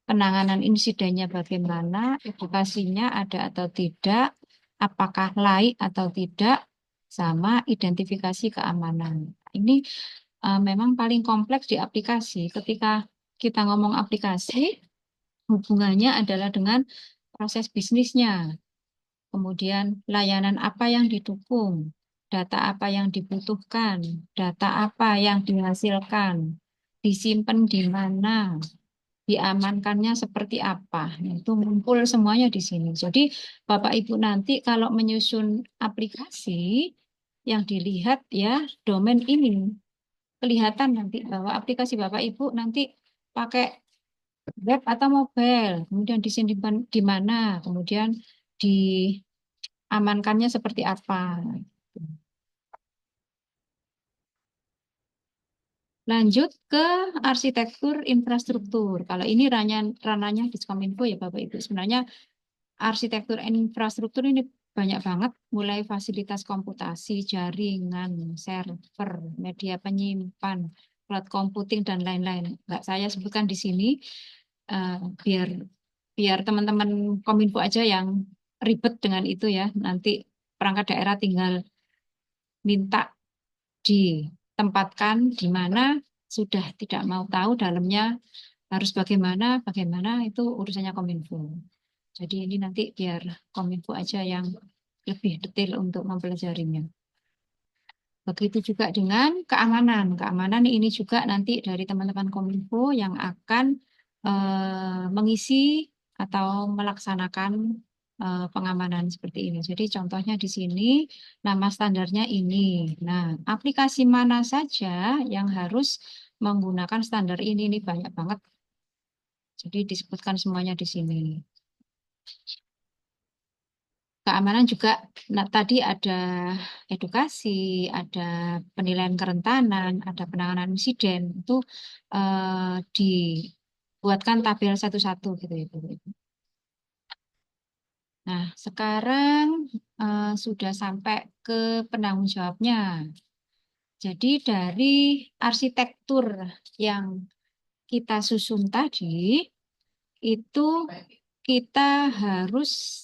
penanganan insidennya bagaimana, edukasinya ada atau tidak, apakah laik atau tidak, sama identifikasi keamanan. Ini memang paling kompleks di aplikasi. Ketika kita ngomong aplikasi, hubungannya adalah dengan proses bisnisnya. Kemudian layanan apa yang didukung, data apa yang dibutuhkan, data apa yang dihasilkan, disimpan di mana, diamankannya seperti apa. Nah, itu ngumpul semuanya di sini. Jadi Bapak Ibu nanti kalau menyusun aplikasi yang dilihat ya domain ini kelihatan nanti bahwa aplikasi Bapak Ibu nanti pakai web atau mobile, kemudian disimpan di mana, kemudian diamankannya seperti apa. Lanjut ke arsitektur infrastruktur. Kalau ini ranahnya Diskominfo ya Bapak Ibu. Sebenarnya arsitektur infrastruktur ini banyak banget, mulai fasilitas komputasi, jaringan, server, media penyimpan, cloud computing dan lain-lain. Nggak saya sebutkan di sini, eh, biar biar teman-teman Kominfo aja yang ribet dengan itu ya. Nanti perangkat daerah tinggal minta ditempatkan di mana, sudah tidak mau tahu dalamnya harus bagaimana, bagaimana itu urusannya Kominfo. Jadi ini nanti biar Kominfo aja yang lebih detail untuk mempelajarinya. Begitu juga dengan keamanan. Keamanan ini juga nanti dari teman-teman Kominfo yang akan mengisi atau melaksanakan pengamanan seperti ini. Jadi contohnya di sini nama standarnya ini. Nah, aplikasi mana saja yang harus menggunakan standar ini banyak banget. Jadi disebutkan semuanya di sini. Keamanan juga, nah, tadi ada edukasi, ada penilaian kerentanan, ada penanganan insiden, itu dibuatkan tabel satu-satu gitu ya, Bu. Nah, sekarang sudah sampai ke penanggung jawabnya. Jadi dari arsitektur yang kita susun tadi, itu kita harus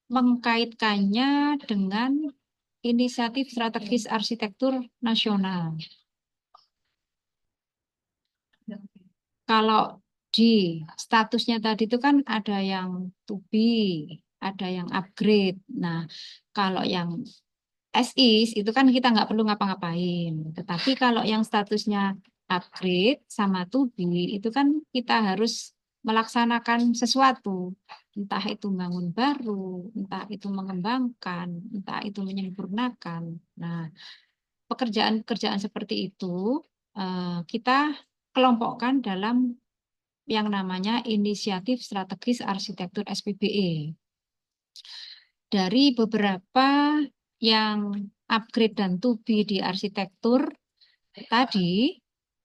mengkaitkannya dengan inisiatif strategis arsitektur nasional. Kalau di statusnya tadi itu kan ada yang to be, ada yang upgrade. Nah, kalau yang as is itu kan kita nggak perlu ngapa-ngapain. Tetapi kalau yang statusnya upgrade sama to be itu kan kita harus melaksanakan sesuatu. Entah itu bangun baru, entah itu mengembangkan, entah itu menyempurnakan. Nah, pekerjaan-pekerjaan seperti itu kita kelompokkan dalam yang namanya Inisiatif Strategis Arsitektur SPBE. Dari beberapa yang upgrade dan to be di arsitektur tadi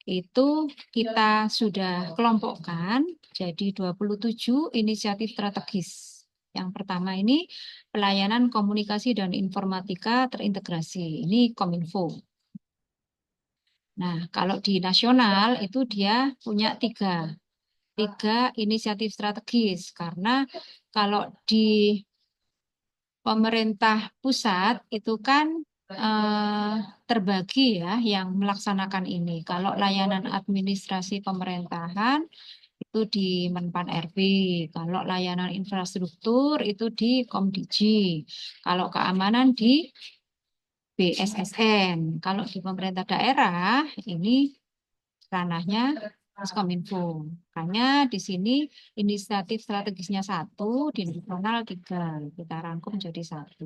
itu kita sudah kelompokkan jadi 27 inisiatif strategis. Yang pertama ini pelayanan komunikasi dan informatika terintegrasi. Ini Kominfo. Nah, kalau di nasional itu dia punya tiga inisiatif strategis. Karena kalau di pemerintah pusat itu kan terbagi ya yang melaksanakan ini. Kalau layanan administrasi pemerintahan itu di Menpan RB, kalau layanan infrastruktur itu di Komdiji, kalau keamanan di BSSN, kalau di pemerintah daerah ini ranahnya Kominfo. Makanya di sini inisiatif strategisnya 1, di nasional 3, kita rangkum jadi 1.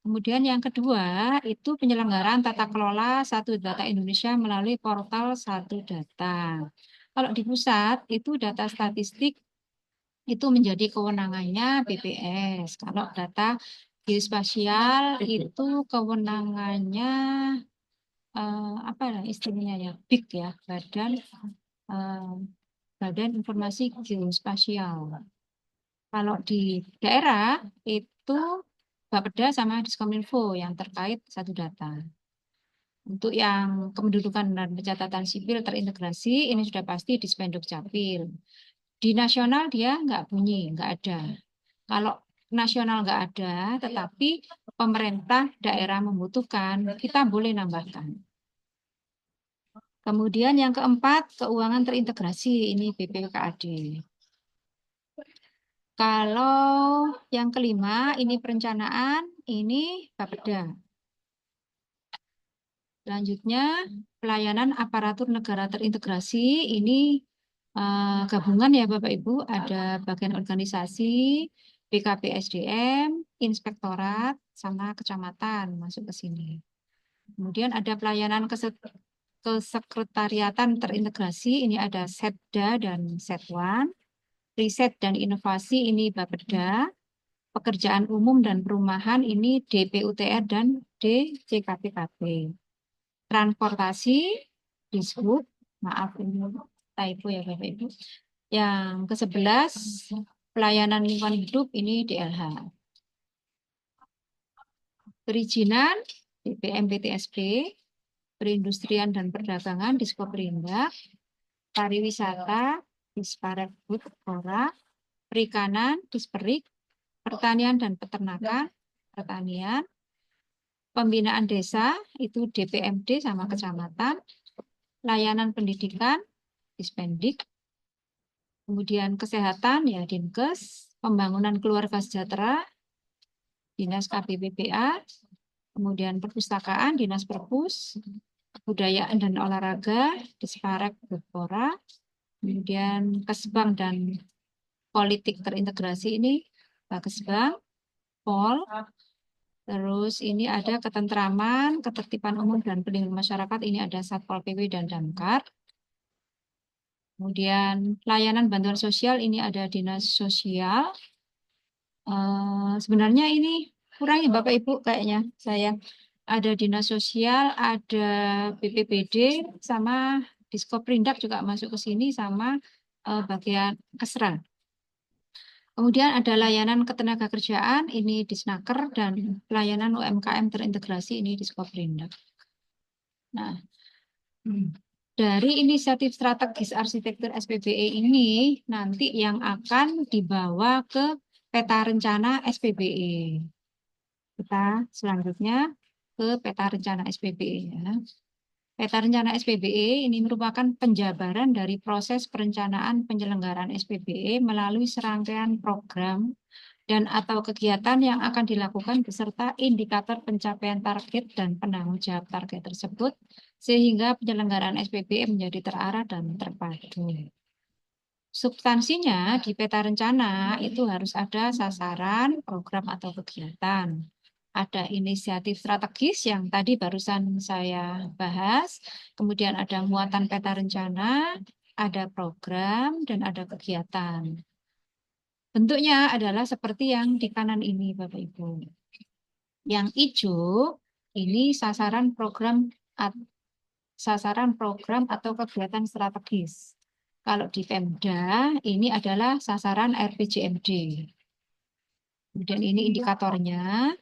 Kemudian yang kedua itu penyelenggaraan tata kelola Satu Data Indonesia melalui portal Satu Data. Kalau di pusat itu data statistik itu menjadi kewenangannya BPS. Kalau data geospasial itu kewenangannya apa ya istilahnya ya BIG ya Badan Informasi Geospasial. Kalau di daerah itu Bapeda sama Diskominfo yang terkait Satu Data. Untuk yang kependudukan dan pencatatan sipil terintegrasi ini sudah pasti di Spenduk Capil. Di nasional dia nggak bunyi, nggak ada. Kalau nasional nggak ada, tetapi pemerintah daerah membutuhkan, kita boleh nambahkan. Kemudian yang keempat, keuangan terintegrasi, ini BPKAD. Kalau yang kelima, ini perencanaan, ini Bapeda. Selanjutnya, pelayanan aparatur negara terintegrasi, ini gabungan ya Bapak Ibu, ada bagian organisasi, BKP SDM, inspektorat, sama kecamatan masuk ke sini. Kemudian ada pelayanan kesekretariatan terintegrasi, ini ada Setda dan Setwan, riset dan inovasi ini Bapeda, pekerjaan umum dan perumahan ini DPUTR dan DCKPKP. Transportasi, Dishub, maaf ini typo ya Bapak Ibu. Yang ke-11, pelayanan lingkungan hidup ini DLH. Perizinan, BPM PTSP, perindustrian dan perdagangan, Diskoperindak, pariwisata, Disparekrut, perikanan, Disperik, pertanian dan peternakan, pertanian, pembinaan desa, itu DPMD sama kecamatan, layanan pendidikan, Dispendik, kemudian kesehatan, ya Dinkes, pembangunan keluarga sejahtera, Dinas KPPPA, kemudian perpustakaan, Dinas Perpus, kebudayaan dan olahraga, Disparek Bupora, kemudian Kesbang dan politik terintegrasi ini, Kesbang, Pol, terus ini ada ketentraman, ketertiban umum dan perlindungan masyarakat, ini ada Satpol PP dan Damkar. Kemudian layanan bantuan sosial, ini ada Dinas Sosial. Sebenarnya ini kurang ya Bapak Ibu kayaknya saya. Ada Dinas Sosial, ada BPBD, sama Diskoperindak juga masuk ke sini, sama bagian Kesra. Kemudian ada layanan ketenagakerjaan, ini Disnaker, dan pelayanan UMKM terintegrasi, ini Diskoperindak. Nah, dari inisiatif strategis arsitektur SPBE ini nanti yang akan dibawa ke peta rencana SPBE. Kita selanjutnya ke peta rencana SPBE ya. Peta rencana SPBE ini merupakan penjabaran dari proses perencanaan penyelenggaraan SPBE melalui serangkaian program dan atau kegiatan yang akan dilakukan beserta indikator pencapaian target dan penanggung jawab target tersebut sehingga penyelenggaraan SPBE menjadi terarah dan terpadu. Substansinya di peta rencana itu harus ada sasaran, program atau kegiatan. Ada inisiatif strategis yang tadi barusan saya bahas, kemudian ada muatan peta rencana, ada program, dan ada kegiatan. Bentuknya adalah seperti yang di kanan ini, Bapak Ibu. Yang hijau ini sasaran program atau kegiatan strategis. Kalau di Pemda ini adalah sasaran RPJMD. Kemudian ini indikatornya.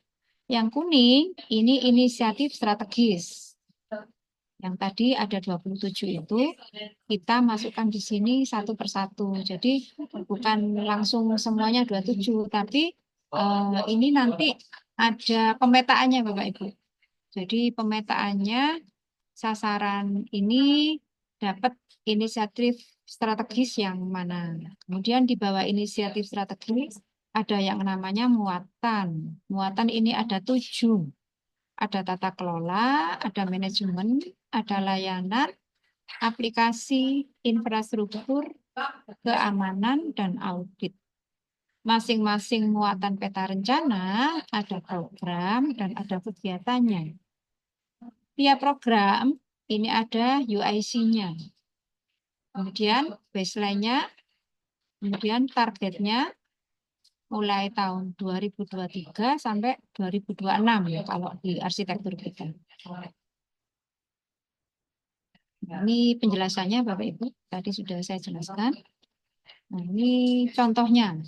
Yang kuning ini inisiatif strategis. Yang tadi ada 27 itu kita masukkan di sini satu persatu. Jadi bukan langsung semuanya 27, tapi ini nanti ada pemetaannya Bapak Ibu. Jadi pemetaannya sasaran ini dapat inisiatif strategis yang mana. Kemudian di bawah inisiatif strategis ada yang namanya muatan. Muatan ini ada 7. Ada tata kelola, ada manajemen, ada layanan, aplikasi, infrastruktur, keamanan, dan audit. Masing-masing muatan peta rencana ada program dan ada kegiatannya. Tiap program ini ada UIC-nya. Kemudian baseline-nya, kemudian targetnya mulai tahun 2023 sampai 2026 ya kalau di arsitektur kita. Nah, ini penjelasannya Bapak Ibu, tadi sudah saya jelaskan. Nah, ini contohnya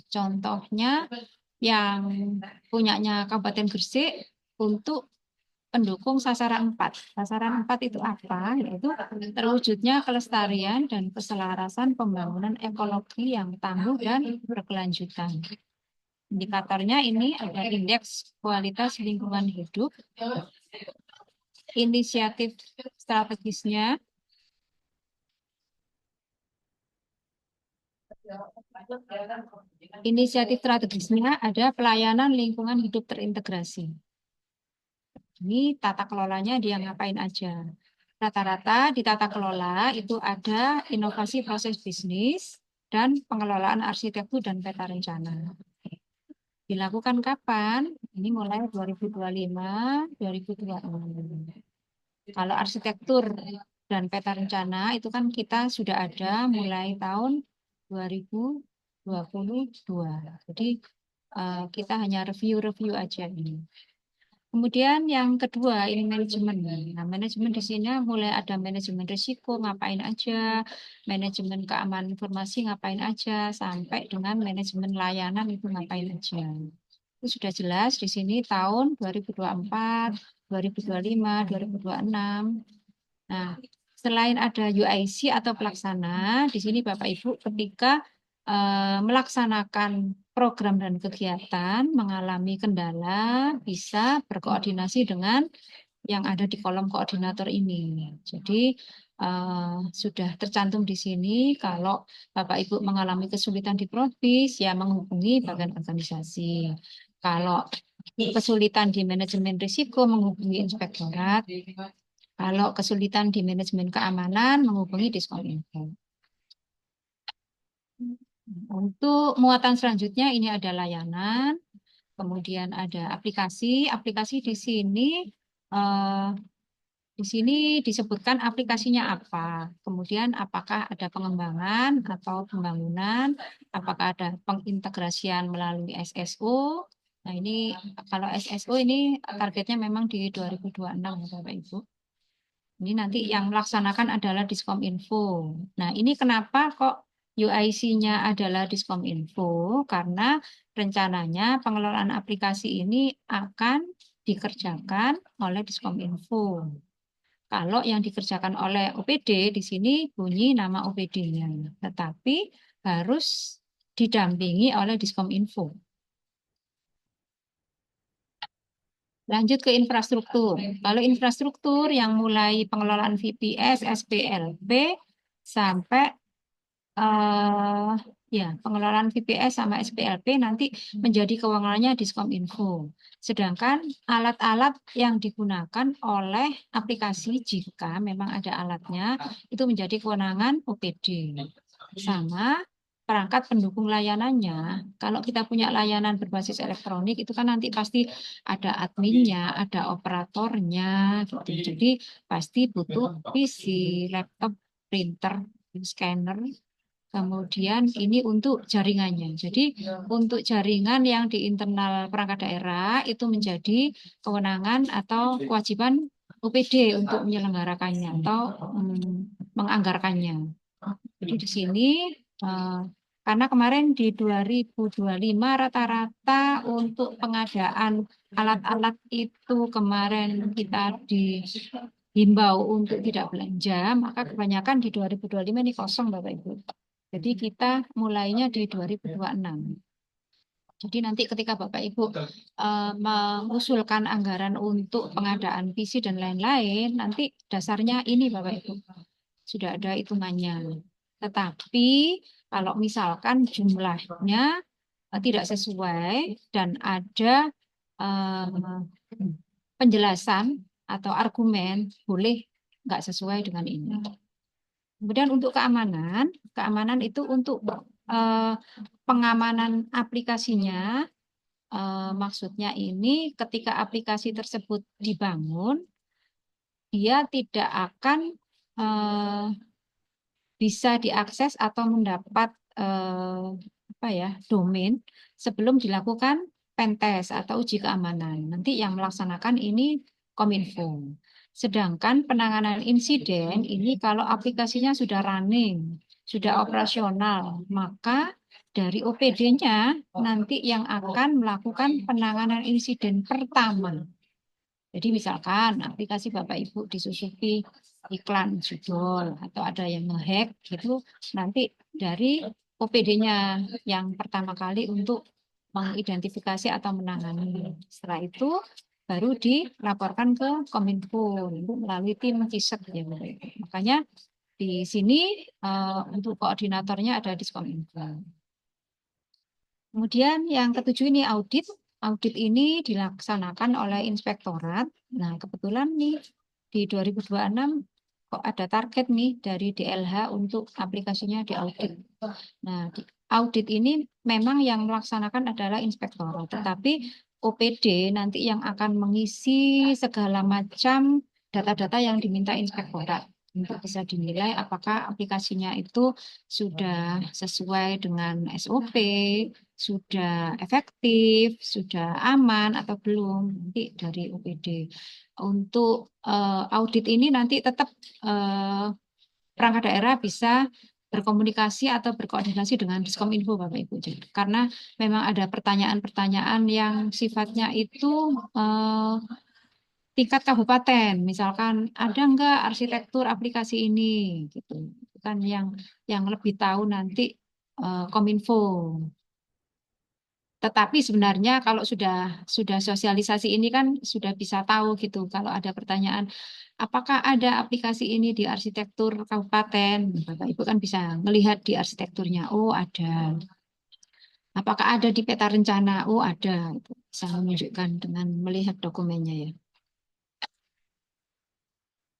yang punyanya Kabupaten Gresik untuk pendukung sasaran 4. Sasaran 4 itu apa? Yaitu terwujudnya kelestarian dan keselarasan pembangunan ekologi yang tangguh dan berkelanjutan. Indikatornya ini ada indeks kualitas lingkungan hidup, inisiatif strategisnya, ada pelayanan lingkungan hidup terintegrasi. Ini tata kelolanya dia ngapain aja. Rata-rata di tata kelola itu ada inovasi proses bisnis dan pengelolaan arsitektur dan peta rencana. Dilakukan kapan? Ini mulai 2025, 2026. Kalau arsitektur dan peta rencana itu kan kita sudah ada mulai tahun 2022. Jadi kita hanya review aja ini. Kemudian yang kedua ini manajemen. Nah, manajemen di sini mulai ada manajemen risiko ngapain aja, manajemen keamanan informasi ngapain aja, sampai dengan manajemen layanan itu ngapain aja. Itu sudah jelas di sini tahun 2024, 2025, 2026. Nah, selain ada UIC atau pelaksana, di sini Bapak Ibu ketika melaksanakan program dan kegiatan mengalami kendala, bisa berkoordinasi dengan yang ada di kolom koordinator ini. Jadi sudah tercantum di sini kalau Bapak Ibu mengalami kesulitan di Provis, ya menghubungi bagian organisasi. Kalau kesulitan di manajemen risiko, menghubungi inspektorat. Kalau kesulitan di manajemen keamanan, menghubungi Diskominfo. Untuk muatan selanjutnya ini ada layanan, kemudian ada aplikasi. Aplikasi di sini disebutkan aplikasinya apa, kemudian apakah ada pengembangan atau pembangunan, apakah ada pengintegrasian melalui SSO. Nah ini kalau SSO ini targetnya memang di 2026 ya Bapak Ibu. Ini nanti yang melaksanakan adalah Diskominfo. Nah, ini kenapa kok UIC-nya adalah Diskominfo? Karena rencananya pengelolaan aplikasi ini akan dikerjakan oleh Diskominfo. Kalau yang dikerjakan oleh OPD, di sini bunyi nama OPD-nya. Tetapi harus didampingi oleh Diskominfo. Lanjut ke infrastruktur. Kalau infrastruktur yang mulai pengelolaan VPS, SPLP sampai pengelolaan VPS sama SPLP nanti menjadi kewenangannya Diskominfo. Sedangkan alat-alat yang digunakan oleh aplikasi jika memang ada alatnya itu menjadi kewenangan OPD. Sama perangkat pendukung layanannya, kalau kita punya layanan berbasis elektronik itu kan nanti pasti ada adminnya, ada operatornya, gitu. Jadi pasti butuh PC, laptop, printer, scanner, Kemudian ini untuk jaringannya. Jadi untuk jaringan yang di internal perangkat daerah itu menjadi kewenangan atau kewajiban UPD untuk menyelenggarakannya atau menganggarkannya. Jadi di sini karena kemarin di 2025 rata-rata untuk pengadaan alat-alat itu kemarin kita dihimbau untuk tidak belanja, maka kebanyakan di 2025 ini kosong Bapak Ibu. Jadi kita mulainya di 2026. Jadi nanti ketika Bapak Ibu mengusulkan anggaran untuk pengadaan PC dan lain-lain, nanti dasarnya ini Bapak Ibu. Sudah ada hitungannya. Tetapi kalau misalkan jumlahnya tidak sesuai dan ada penjelasan atau argumen, boleh nggak sesuai dengan ini. Kemudian untuk keamanan itu untuk pengamanan aplikasinya, maksudnya ini ketika aplikasi tersebut dibangun, dia tidak akan bisa diakses atau mendapat domain sebelum dilakukan pentest atau uji keamanan. Nanti yang melaksanakan ini Kominfo. Sedangkan penanganan insiden ini kalau aplikasinya sudah running, sudah operasional, maka dari OPD-nya nanti yang akan melakukan penanganan insiden pertama. Jadi misalkan aplikasi Bapak Ibu disusupi iklan judul atau ada yang ngehack gitu, nanti dari OPD-nya yang pertama kali untuk mengidentifikasi atau menangani. Setelah itu baru dilaporkan ke Kominfo melalui tim CISEK ya. Makanya di sini untuk koordinatornya ada di Kominfo. Kemudian yang ketujuh ini audit. Audit ini dilaksanakan oleh inspektorat. Nah, kebetulan nih di 2026 kok ada target nih dari DLH untuk aplikasinya diaudit. Nah, audit ini memang yang melaksanakan adalah inspektorat, tetapi OPD nanti yang akan mengisi segala macam data-data yang diminta inspektorat untuk bisa dinilai apakah aplikasinya itu sudah sesuai dengan SOP, sudah efektif, sudah aman atau belum, nanti dari OPD. Untuk audit ini nanti tetap perangkat daerah bisa berkomunikasi atau berkoordinasi dengan Diskominfo Bapak Ibu. Karena memang ada pertanyaan-pertanyaan yang sifatnya itu tingkat kabupaten, misalkan ada enggak arsitektur aplikasi ini, gitu. Kan yang lebih tahu nanti Kominfo. Tetapi sebenarnya kalau sudah sosialisasi ini kan sudah bisa tahu gitu. Kalau ada pertanyaan, apakah ada aplikasi ini di arsitektur kabupaten? Bapak Ibu kan bisa melihat di arsitekturnya. Oh ada. Apakah ada di peta rencana? Oh ada. Bisa menunjukkan dengan melihat dokumennya ya.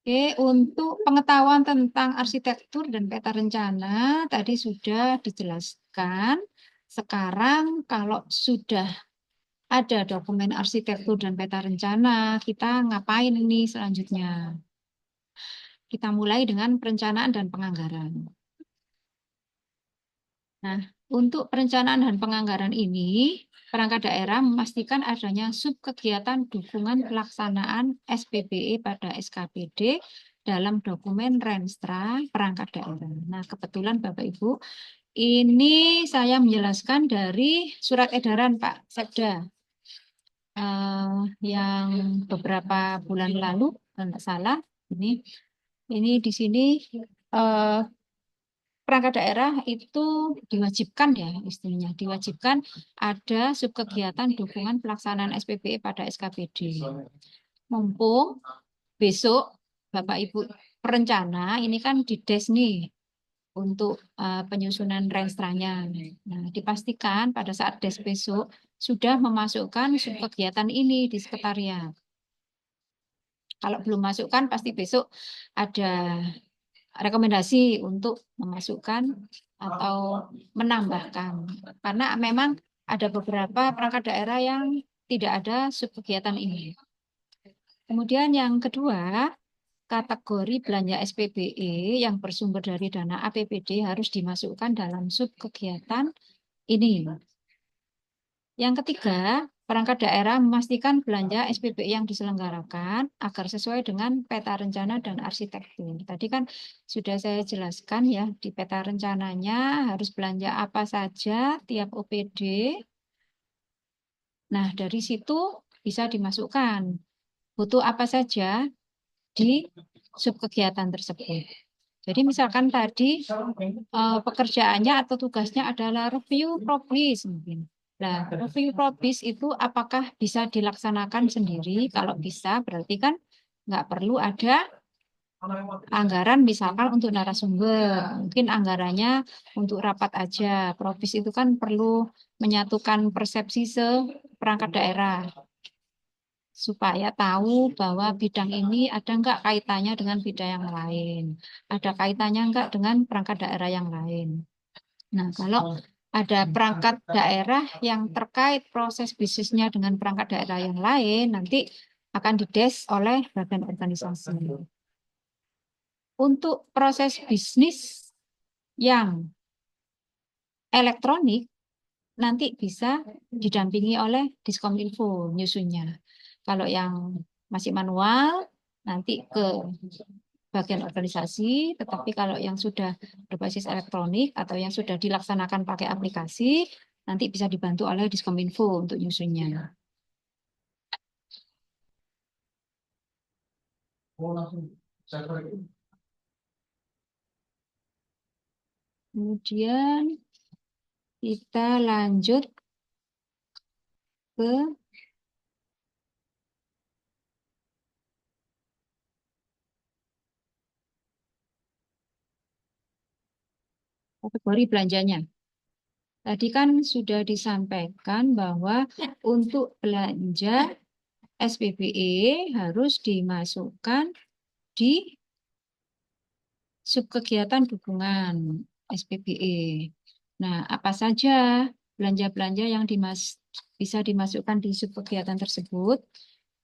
Oke, untuk pengetahuan tentang arsitektur dan peta rencana tadi sudah dijelaskan. Sekarang kalau sudah ada dokumen arsitektur dan peta rencana, kita ngapain ini selanjutnya? Kita mulai dengan perencanaan dan penganggaran. Nah, untuk perencanaan dan penganggaran ini, perangkat daerah memastikan adanya subkegiatan dukungan pelaksanaan SPBE pada SKPD dalam dokumen Renstra perangkat daerah. Nah, kebetulan Bapak Ibu, ini saya menjelaskan dari surat edaran Pak Sekda yang beberapa bulan lalu, kalau tidak salah, ini di sini perangkat daerah itu diwajibkan ya istilahnya, diwajibkan ada subkegiatan dukungan pelaksanaan SPBE pada SKPD. Mumpung besok Bapak Ibu perencana ini kan dides nih untuk penyusunan renstranya. Nah, dipastikan pada saat des besok sudah memasukkan subkegiatan ini di sekretariat. Kalau belum masukkan pasti besok ada rekomendasi untuk memasukkan atau menambahkan. Karena memang ada beberapa perangkat daerah yang tidak ada subkegiatan ini. Kemudian yang kedua, kategori belanja SPBE yang bersumber dari dana APBD harus dimasukkan dalam sub kegiatan ini. Yang ketiga, perangkat daerah memastikan belanja SPBE yang diselenggarakan agar sesuai dengan peta rencana dan arsitektur. Tadi kan sudah saya jelaskan ya, di peta rencananya harus belanja apa saja tiap OPD. Nah, dari situ bisa dimasukkan butuh apa saja di subkegiatan tersebut. Jadi misalkan tadi pekerjaannya atau tugasnya adalah review probis mungkin. Nah, review probis itu apakah bisa dilaksanakan sendiri? Kalau bisa, berarti kan nggak perlu ada anggaran misalkan untuk narasumber. Mungkin anggarannya untuk rapat aja. Probis itu kan perlu menyatukan persepsi seperangkat daerah supaya tahu bahwa bidang ini ada nggak kaitannya dengan bidang yang lain, ada kaitannya nggak dengan perangkat daerah yang lain. Nah, kalau ada perangkat daerah yang terkait proses bisnisnya dengan perangkat daerah yang lain, nanti akan dides oleh badan organisasi. Untuk proses bisnis yang elektronik, nanti bisa didampingi oleh Diskominfo nyusunnya. Kalau yang masih manual, nanti ke bagian organisasi, tetapi kalau yang sudah berbasis elektronik atau yang sudah dilaksanakan pakai aplikasi, nanti bisa dibantu oleh Diskominfo untuk nyusunnya. Kemudian kita lanjut ke kategori belanjanya. Tadi kan sudah disampaikan bahwa untuk belanja SPBE harus dimasukkan di subkegiatan dukungan SPBE. Nah, apa saja belanja-belanja yang bisa dimasukkan di subkegiatan tersebut?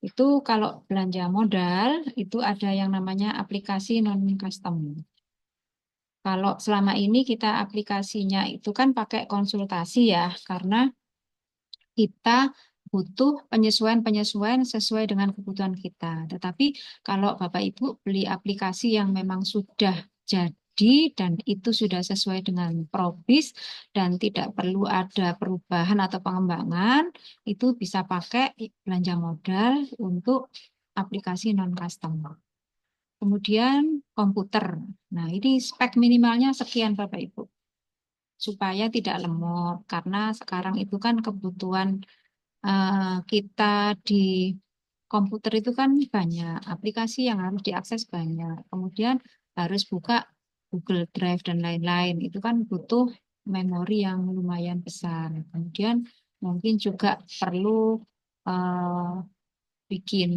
Itu kalau belanja modal, itu ada yang namanya aplikasi non-custom. Kalau selama ini kita aplikasinya itu kan pakai konsultasi ya, karena kita butuh penyesuaian-penyesuaian sesuai dengan kebutuhan kita. Tetapi kalau Bapak Ibu beli aplikasi yang memang sudah jadi dan itu sudah sesuai dengan probis dan tidak perlu ada perubahan atau pengembangan, itu bisa pakai belanja modal untuk aplikasi non-custom. Kemudian komputer. Nah, ini spek minimalnya sekian Bapak Ibu. Supaya tidak lemot, karena sekarang itu kan kebutuhan kita di komputer itu kan banyak aplikasi yang harus diakses banyak. Kemudian harus buka Google Drive dan lain-lain. Itu kan butuh memori yang lumayan besar. Kemudian mungkin juga perlu eh, bikin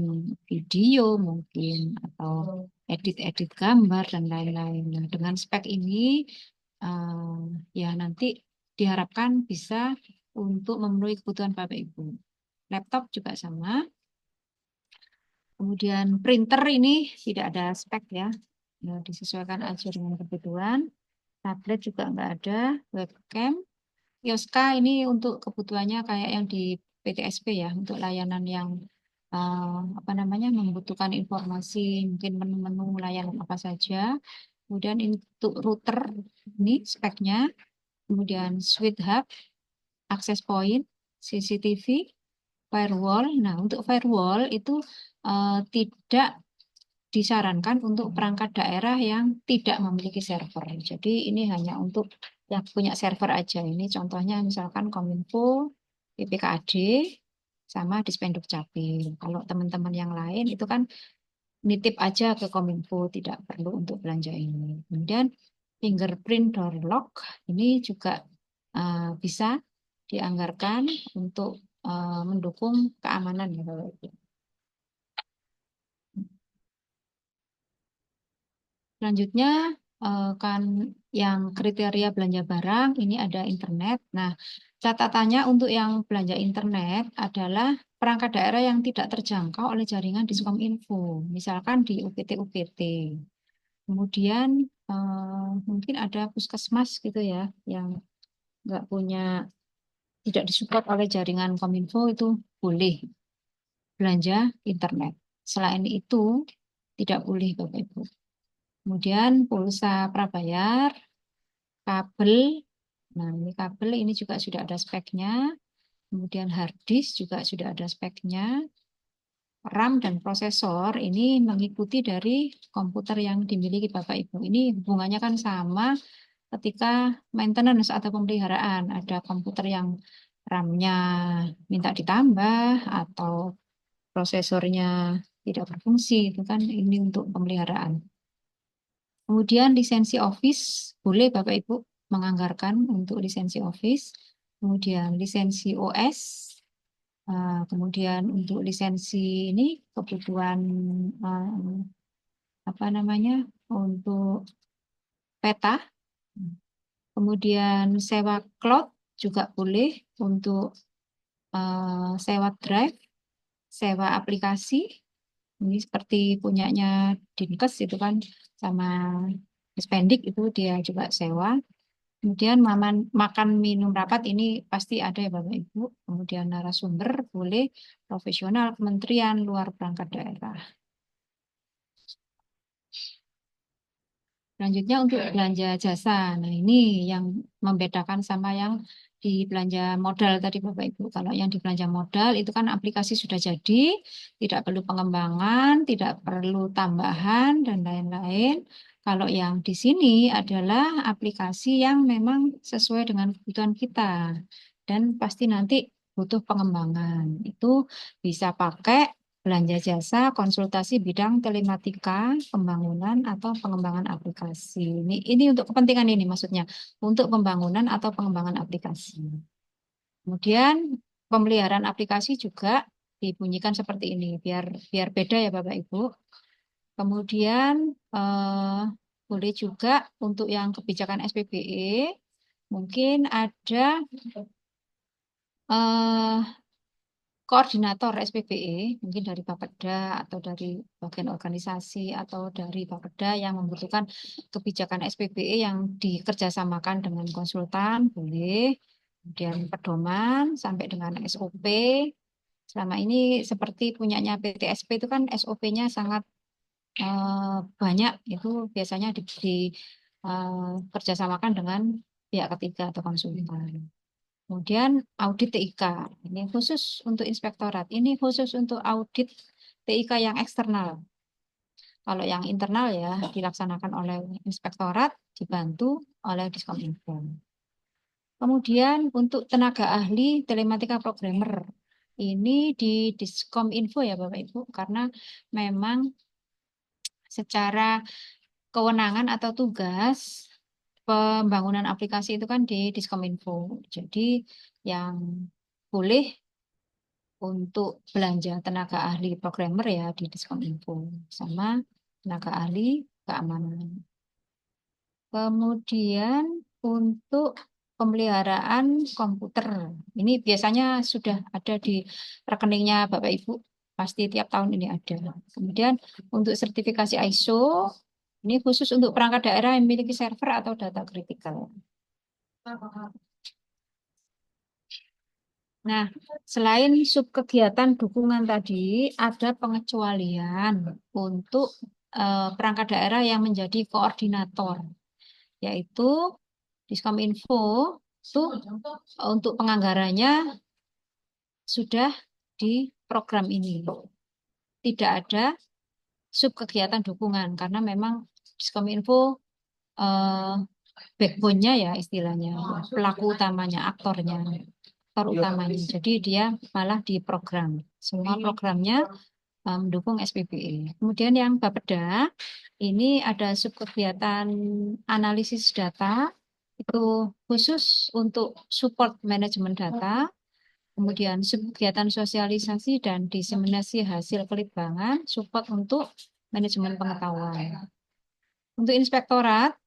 video mungkin atau edit-edit gambar dan lain-lain. Nah, dengan spek ini ya nanti diharapkan bisa untuk memenuhi kebutuhan Bapak Ibu. Laptop juga sama. Kemudian printer ini tidak ada spek ya. Ya, disesuaikan aja dengan kebutuhan. Tablet juga nggak ada. Webcam. Yoska ini untuk kebutuhannya kayak yang di PTSP ya, untuk layanan yang apa namanya membutuhkan informasi, mungkin menu-menu layanan apa saja. Kemudian untuk router ini speknya. Kemudian switch hub, access point, CCTV, firewall. Nah, untuk firewall itu tidak disarankan untuk perangkat daerah yang tidak memiliki server. Jadi ini hanya untuk yang punya server aja. Ini contohnya misalkan Kominfo, BPKAD, sama Dispenduk Capil. Kalau teman-teman yang lain itu kan nitip aja ke Kominfo, tidak perlu untuk belanja ini. Kemudian fingerprint door lock ini juga bisa dianggarkan untuk mendukung keamanan ya Bapak Ibu. Selanjutnya kan yang kriteria belanja barang ini ada internet. Nah, catatannya untuk yang belanja internet adalah perangkat daerah yang tidak terjangkau oleh jaringan Diskominfo, misalkan di UPT-UPT. Kemudian mungkin ada puskesmas gitu ya, yang nggak punya, tidak disupport oleh jaringan Kominfo, itu boleh belanja internet. Selain itu, tidak boleh Bapak Ibu. Kemudian pulsa prabayar, kabel. Nah, ini kabel ini juga sudah ada speknya. Kemudian hard disk juga sudah ada speknya. RAM dan prosesor ini mengikuti dari komputer yang dimiliki Bapak Ibu. Ini hubungannya kan sama ketika maintenance atau pemeliharaan. Ada komputer yang RAM-nya minta ditambah atau prosesornya tidak berfungsi, itu kan ini untuk pemeliharaan. Kemudian lisensi Office, boleh Bapak Ibu menganggarkan untuk lisensi Office. Kemudian lisensi OS, kemudian untuk lisensi ini kebutuhan apa namanya, untuk peta. Kemudian sewa cloud juga boleh untuk sewa drive, sewa aplikasi. Ini seperti punyanya Dinkes itu kan, sama Spendik itu dia juga sewa. Kemudian makan minum rapat ini pasti ada ya Bapak Ibu. Kemudian narasumber boleh profesional kementerian luar perangkat daerah. Selanjutnya untuk belanja jasa. Nah, ini yang membedakan sama yang di belanja modal tadi Bapak Ibu. Kalau yang di belanja modal itu kan aplikasi sudah jadi, tidak perlu pengembangan, tidak perlu tambahan dan lain-lain. Kalau yang di sini adalah aplikasi yang memang sesuai dengan kebutuhan kita dan pasti nanti butuh pengembangan. Itu bisa pakai belanja jasa, konsultasi bidang telematika, pembangunan atau pengembangan aplikasi. Ini untuk kepentingan ini maksudnya, untuk pembangunan atau pengembangan aplikasi. Kemudian pemeliharaan aplikasi juga dibunyikan seperti ini, biar beda ya Bapak Ibu. Kemudian boleh juga untuk yang kebijakan SPBE, mungkin ada koordinator SPBE, mungkin dari Bapeda atau dari bagian organisasi atau dari Bapeda yang membutuhkan kebijakan SPBE yang dikerjasamakan dengan konsultan, boleh. Kemudian pedoman sampai dengan SOP. Selama ini seperti punyanya PTSP itu kan SOP-nya sangat banyak, itu biasanya dikerjasamakan dengan pihak ketiga atau konsultan. Kemudian audit TIK, ini khusus untuk inspektorat, ini khusus untuk audit TIK yang eksternal. Kalau yang internal ya dilaksanakan oleh inspektorat, dibantu oleh Diskominfo. Kemudian untuk tenaga ahli telematika programmer, ini di Diskominfo ya Bapak Ibu, karena memang secara kewenangan atau tugas pembangunan aplikasi itu kan di Diskominfo. Jadi yang boleh untuk belanja tenaga ahli programmer ya di Diskominfo sama tenaga ahli keamanan. Kemudian untuk pemeliharaan komputer, ini biasanya sudah ada di rekeningnya Bapak Ibu, pasti tiap tahun ini ada. Kemudian untuk sertifikasi ISO, ini khusus untuk perangkat daerah yang memiliki server atau data kritikal. Nah, selain subkegiatan dukungan tadi, ada pengecualian untuk perangkat daerah yang menjadi koordinator, yaitu Diskominfo itu untuk penganggarannya sudah di program ini. Tidak ada subkegiatan dukungan karena memang Diskominfo backbone-nya ya istilahnya, pelaku utamanya, aktor utamanya. Jadi dia malah di program. Semua programnya mendukung SPBE. Kemudian yang Bapeda, ini ada subkegiatan analisis data, itu khusus untuk support manajemen data, kemudian subkegiatan sosialisasi dan diseminasi hasil pelitbangan, support untuk manajemen pengetahuan. Untuk inspektorat,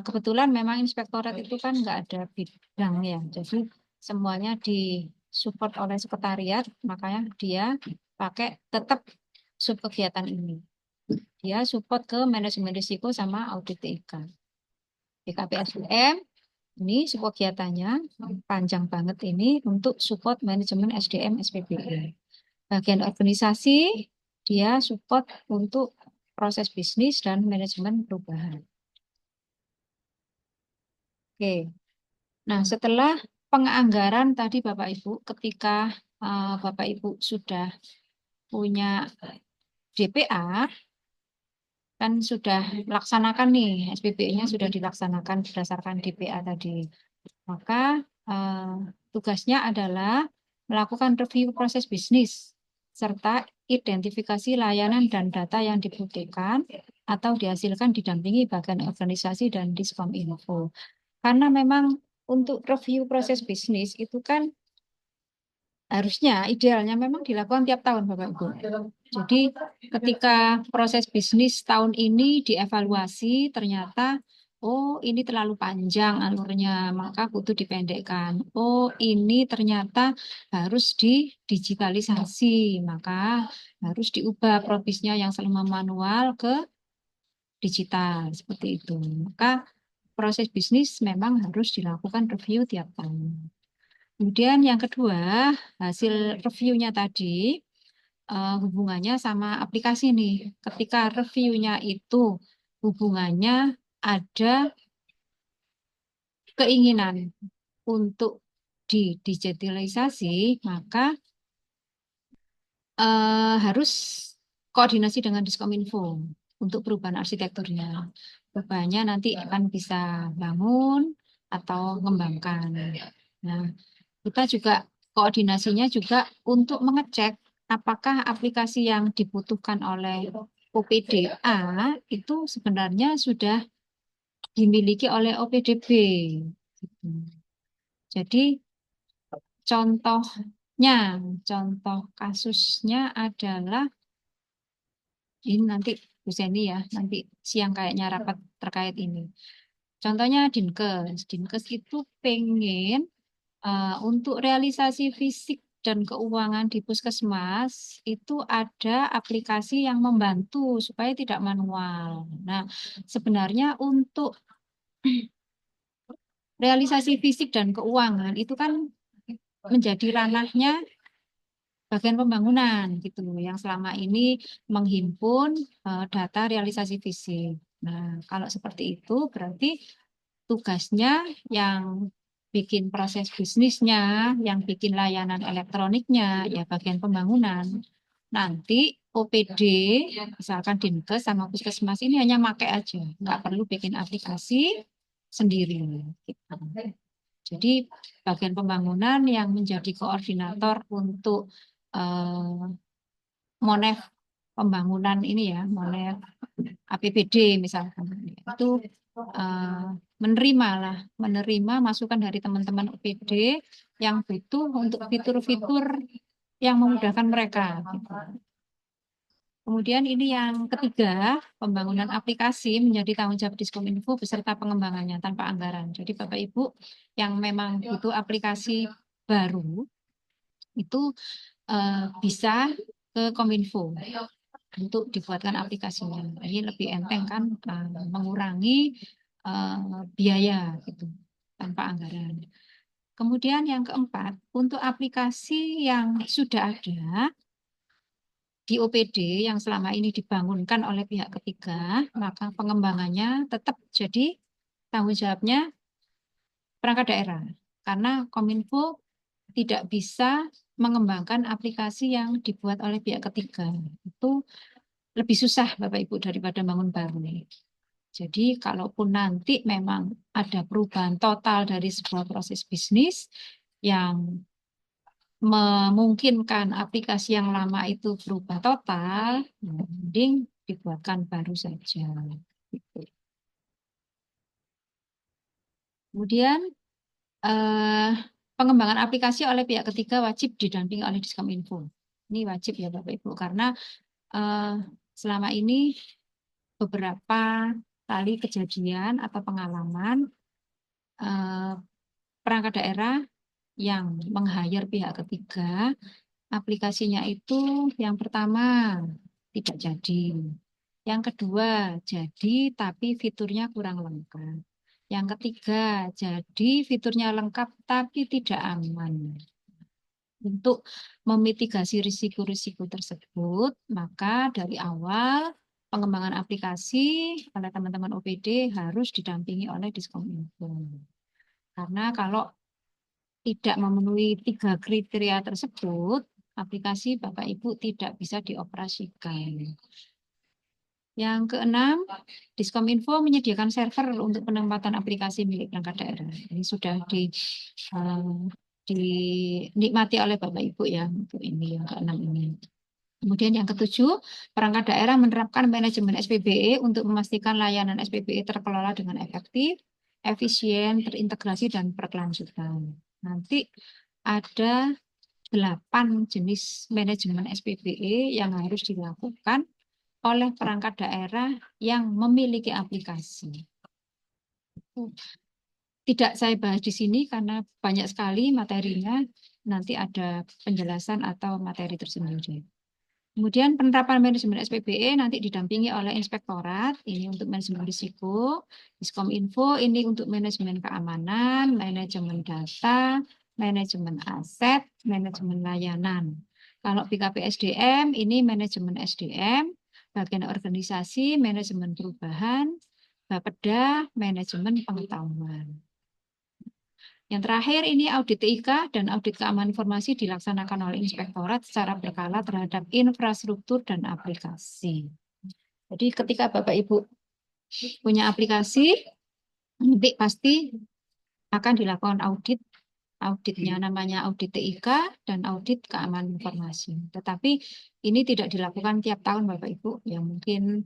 kebetulan memang inspektorat itu kan nggak ada bidang ya, jadi semuanya support oleh sekretariat, makanya dia pakai tetap sub kegiatan ini. Dia support ke manajemen risiko sama audit TIK. BKPSDM ini sub kegiatannya panjang banget ini untuk support manajemen SDM SPBE. Bagian organisasi dia support untuk proses bisnis dan manajemen perubahan. Oke. Nah, setelah penganggaran tadi Bapak Ibu, ketika Bapak Ibu sudah punya DPA, kan sudah melaksanakan nih, SPBE-nya sudah dilaksanakan berdasarkan DPA tadi. Maka tugasnya adalah melakukan review proses bisnis, serta identifikasi layanan dan data yang dibutuhkan atau dihasilkan didampingi bagian organisasi dan Diskominfo. Karena memang untuk review proses bisnis itu kan harusnya idealnya memang dilakukan tiap tahun Bapak Ibu. Jadi ketika proses bisnis tahun ini dievaluasi ternyata oh ini terlalu panjang alurnya maka butuh dipendekkan. Oh ini ternyata harus didigitalisasi maka harus diubah provisnya yang selama manual ke digital seperti itu. Maka proses bisnis memang harus dilakukan review tiap tahun. Kemudian yang kedua, hasil reviewnya tadi hubungannya sama aplikasi nih. Ketika reviewnya itu hubungannya ada keinginan untuk digitalisasi, maka harus koordinasi dengan Diskominfo untuk perubahan arsitekturnya. Perubahannya nanti akan bisa bangun atau mengembangkan. Nah, kita juga koordinasinya juga untuk mengecek apakah aplikasi yang dibutuhkan oleh OPDA itu sebenarnya sudah dimiliki oleh OPDB. Gitu. Jadi contohnya, contoh kasusnya adalah ini nanti Bu Seni ya, nanti siang kayaknya rapat terkait ini. Contohnya Dinkes. Dinkes itu pengen untuk realisasi fisik dan keuangan di puskesmas itu ada aplikasi yang membantu supaya tidak manual. Nah, sebenarnya untuk realisasi fisik dan keuangan itu kan menjadi ranahnya bagian pembangunan gitu yang selama ini menghimpun data realisasi fisik. Nah, kalau seperti itu berarti tugasnya yang bikin proses bisnisnya, yang bikin layanan elektroniknya, ya bagian pembangunan. Nanti OPD, misalkan Dinkes sama Puskesmas ini hanya pakai aja, nggak perlu bikin aplikasi sendiri. Gitu. Jadi bagian pembangunan yang menjadi koordinator untuk Monef pembangunan ini ya, Monef APBD misalkan, itu menerima masukan dari teman-teman OPD yang butuh untuk fitur-fitur yang memudahkan mereka. Gitu. Kemudian ini yang ketiga, pembangunan aplikasi menjadi tanggung jawab Diskominfo beserta pengembangannya tanpa anggaran. Jadi Bapak Ibu yang memang butuh aplikasi baru itu bisa ke Kominfo untuk dibuatkan aplikasinya. Jadi lebih enteng kan mengurangi biaya gitu tanpa anggaran. Kemudian yang keempat, untuk aplikasi yang sudah ada di OPD yang selama ini dibangunkan oleh pihak ketiga, maka pengembangannya tetap jadi tanggung jawabnya perangkat daerah. Karena Kominfo tidak bisa mengembangkan aplikasi yang dibuat oleh pihak ketiga. Itu lebih susah Bapak Ibu daripada bangun baru. Jadi kalaupun nanti memang ada perubahan total dari sebuah proses bisnis yang memungkinkan aplikasi yang lama itu berubah total, mending dibuatkan baru saja. Gitu. Kemudian pengembangan aplikasi oleh pihak ketiga wajib didampingi oleh Diskominfo. Ini wajib ya Bapak Ibu karena selama ini beberapa kali kejadian atau pengalaman perangkat daerah yang meng-hire pihak ketiga, aplikasinya itu yang pertama tidak jadi. Yang kedua jadi tapi fiturnya kurang lengkap. Yang ketiga jadi fiturnya lengkap tapi tidak aman. Untuk memitigasi risiko-risiko tersebut, maka dari awal pengembangan aplikasi oleh teman-teman OPD harus didampingi oleh Diskominfo. Karena kalau tidak memenuhi 3 kriteria tersebut, aplikasi Bapak Ibu tidak bisa dioperasikan. Yang keenam, Diskominfo menyediakan server untuk penempatan aplikasi milik perangkat daerah. Ini sudah dinikmati oleh Bapak Ibu ya untuk ini yang keenam ini. Kemudian yang ketujuh, perangkat daerah menerapkan manajemen SPBE untuk memastikan layanan SPBE terkelola dengan efektif, efisien, terintegrasi, dan berkelanjutan. Nanti ada 8 jenis manajemen SPBE yang harus dilakukan oleh perangkat daerah yang memiliki aplikasi. Tidak saya bahas di sini karena banyak sekali materinya, nanti ada penjelasan atau materi tersendiri. Kemudian penerapan manajemen SPBE nanti didampingi oleh inspektorat, ini untuk manajemen risiko, Diskominfo ini untuk manajemen keamanan, manajemen data, manajemen aset, manajemen layanan. Kalau BKP SDM ini manajemen SDM, bagian organisasi, manajemen perubahan, Bapeda, manajemen pengetahuan. Yang terakhir ini audit TIK dan audit keamanan informasi dilaksanakan oleh inspektorat secara berkala terhadap infrastruktur dan aplikasi. Jadi ketika Bapak Ibu punya aplikasi, nanti pasti akan dilakukan audit. Auditnya namanya audit TIK dan audit keamanan informasi. Tetapi ini tidak dilakukan tiap tahun Bapak Ibu. Ya mungkin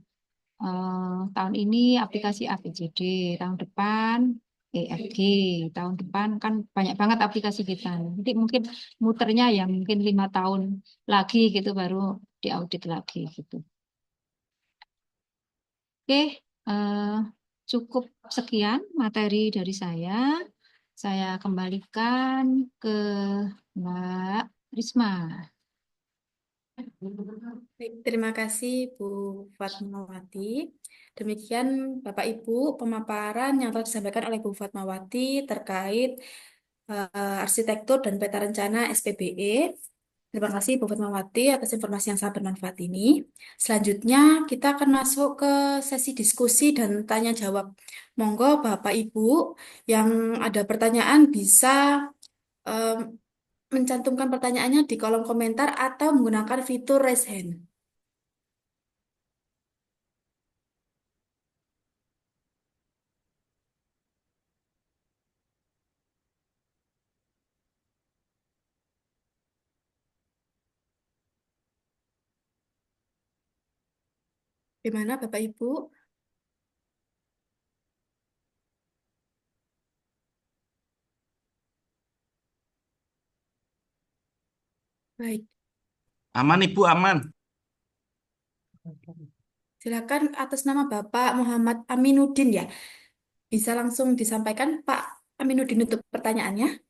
tahun ini aplikasi ABCD, tahun depan EFG, tahun depan kan banyak banget aplikasi kita. Jadi mungkin muternya ya mungkin 5 tahun lagi gitu baru diaudit lagi gitu. Oke, cukup sekian materi dari saya. Saya kembalikan ke Mbak Risma. Baik, terima kasih Bu Fatmawati. Demikian Bapak Ibu pemaparan yang telah disampaikan oleh Bu Fatmawati terkait arsitektur dan peta rencana SPBE. Terima kasih Bu Fatmawati atas informasi yang sangat bermanfaat ini. Selanjutnya kita akan masuk ke sesi diskusi dan tanya jawab. Monggo Bapak Ibu yang ada pertanyaan bisa em, mencantumkan pertanyaannya di kolom komentar atau menggunakan fitur raise hand. Gimana Bapak Ibu? Baik, Aman Ibu, aman. silakan atas nama Bapak Muhammad Aminuddin ya. Bisa langsung disampaikan Pak Aminuddin untuk pertanyaannya.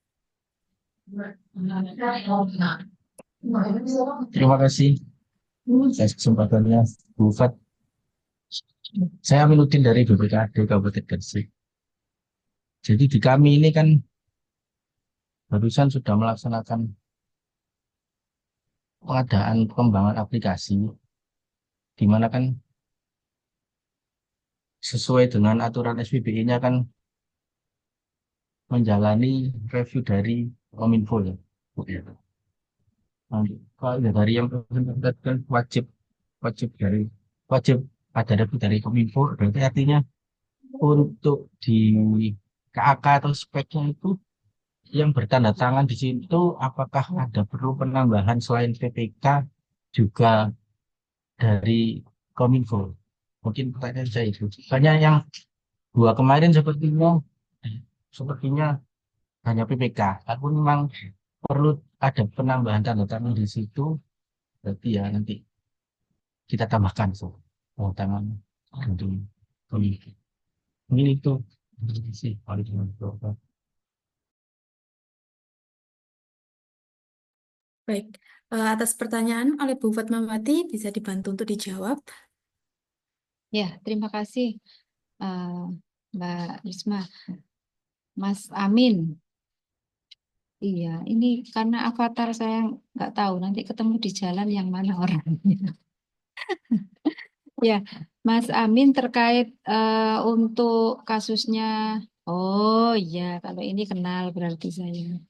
Terima kasih atas kesempatannya, Bu Fat. Saya Aminuddin dari BPKAD Kabupaten Gresik. Jadi di kami ini kan barusan sudah melaksanakan pengadaan pengembangan aplikasi, di mana kan sesuai dengan aturan SPBE-nya kan menjalani review dari Kominfo ya. Nah, kalau dari yang bersangkutan kan wajib dari wajib ada review dari Kominfo, berarti artinya untuk di KAK atau speknya itu yang bertanda tangan di situ apakah ada perlu penambahan selain PPK juga dari Kominfo? Mungkin pertanyaan saya itu. Banyak yang dua kemarin sepertinya hanya PPK. Tapi memang perlu ada penambahan tanda tangan di situ. Berarti ya nanti kita tambahkan tanda tangan untuk Kominfo. Ini itu. Terima kasih. Baik, atas pertanyaan oleh Bu Fatmawati bisa dibantu untuk dijawab. Ya, terima kasih eh, Mbak Risma. Mas Amin. Iya, ini karena avatar saya nggak tahu, nanti ketemu di jalan yang mana orangnya. Ya, Mas Amin terkait untuk kasusnya. Oh iya, kalau ini kenal berarti saya.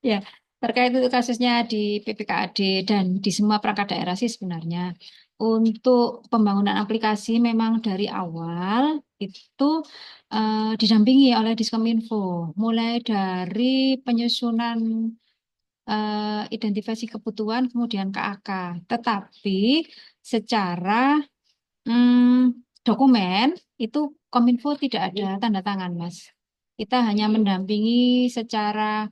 Ya, terkait itu kasusnya di PPKAD dan di semua perangkat daerah sih sebenarnya. Untuk pembangunan aplikasi memang dari awal itu didampingi oleh Diskominfo, mulai dari penyusunan identifikasi kebutuhan, kemudian KAK. Tetapi secara dokumen itu Kominfo tidak ada tanda tangan, Mas. Kita hanya mendampingi secara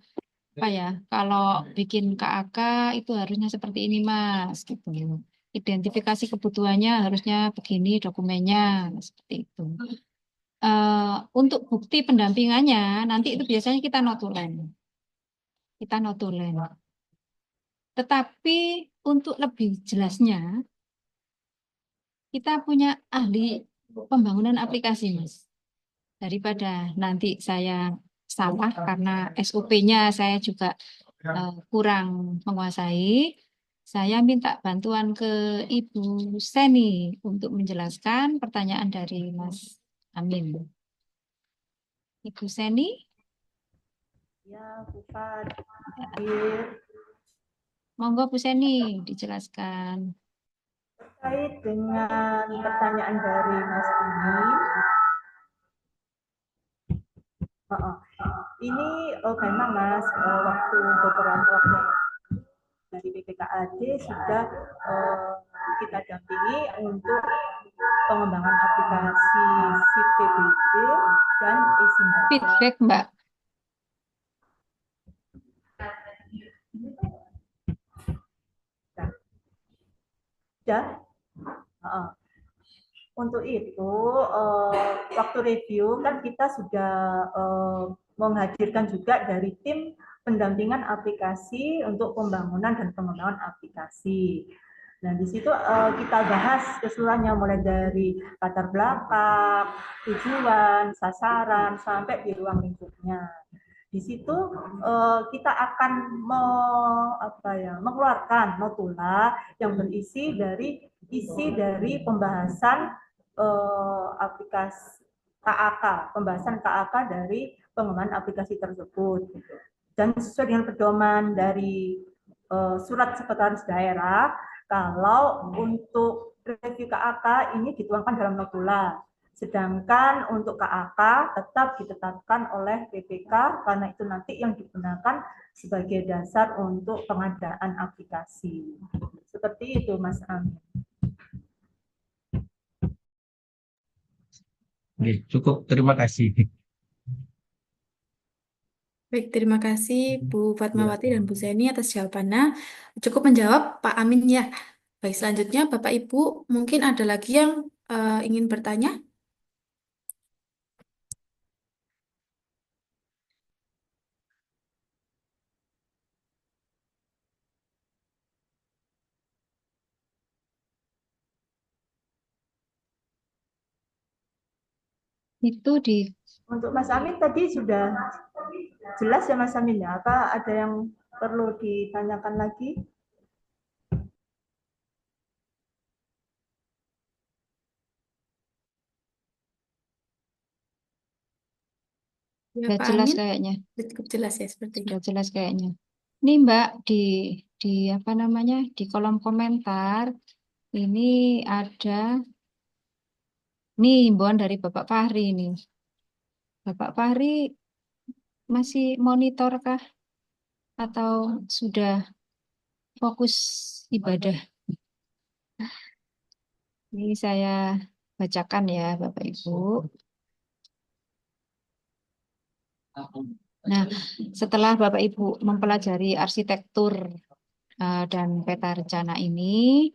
apa ya, kalau bikin KAK itu harusnya seperti ini Mas, gitu. Identifikasi kebutuhannya harusnya begini dokumennya, seperti itu. Untuk bukti pendampingannya nanti itu biasanya kita notulen. Kita notulen. Tetapi untuk lebih jelasnya, kita punya ahli pembangunan aplikasi, Mas. Daripada nanti saya salah karena SOP-nya saya juga kurang menguasai, saya minta bantuan ke Ibu Seni untuk menjelaskan pertanyaan dari Mas Amin. Ibu Seni, Ya, Bukan. Hadir. monggo Bu Seni dijelaskan. Terkait dengan pertanyaan dari Mas Amin, ini memang Mas, waktu beberapa waktu dari PPKAD sudah kita dampingi untuk pengembangan aplikasi SIP-PBB dan e-Simbada. Feedback Mbak. Sudah. Untuk itu, waktu review kan kita sudah menghadirkan juga dari tim pendampingan aplikasi untuk pembangunan dan pengembangan aplikasi. Nah, di situ kita bahas keseluruhannya mulai dari latar belakang, tujuan, sasaran, sampai di ruang lingkupnya. Di situ kita akan mengeluarkan notula yang berisi dari pembahasan aplikasi KAK, pembahasan KAK dari pengembangan aplikasi tersebut. Dan sesuai dengan pedoman dari surat sekretaris daerah, kalau untuk review KAK ini dituangkan dalam notula. Sedangkan untuk KAK tetap ditetapkan oleh PPK karena itu nanti yang digunakan sebagai dasar untuk pengadaan aplikasi. Seperti itu, Mas Amin. Oke, cukup. Terima kasih. Baik, terima kasih Bu Fatmawati dan Bu Seni atas jawabannya. Cukup menjawab Pak Amin ya. Baik, selanjutnya Bapak Ibu mungkin ada lagi yang ingin bertanya? Itu di Untuk Mas Amin tadi sudah jelas ya Mas Amin ya? Apa ada yang perlu ditanyakan lagi? Ya, sudah Pak jelas Amin, kayaknya. cukup jelas ya sepertinya. Sudah jelas kayaknya. Ini Mbak di apa namanya di kolom komentar ini ada nih himbauan dari Bapak Fahri ini. Bapak Fahri masih monitor kah atau sudah fokus ibadah? Ini saya bacakan ya Bapak Ibu. Nah, setelah Bapak Ibu mempelajari arsitektur dan peta rencana ini,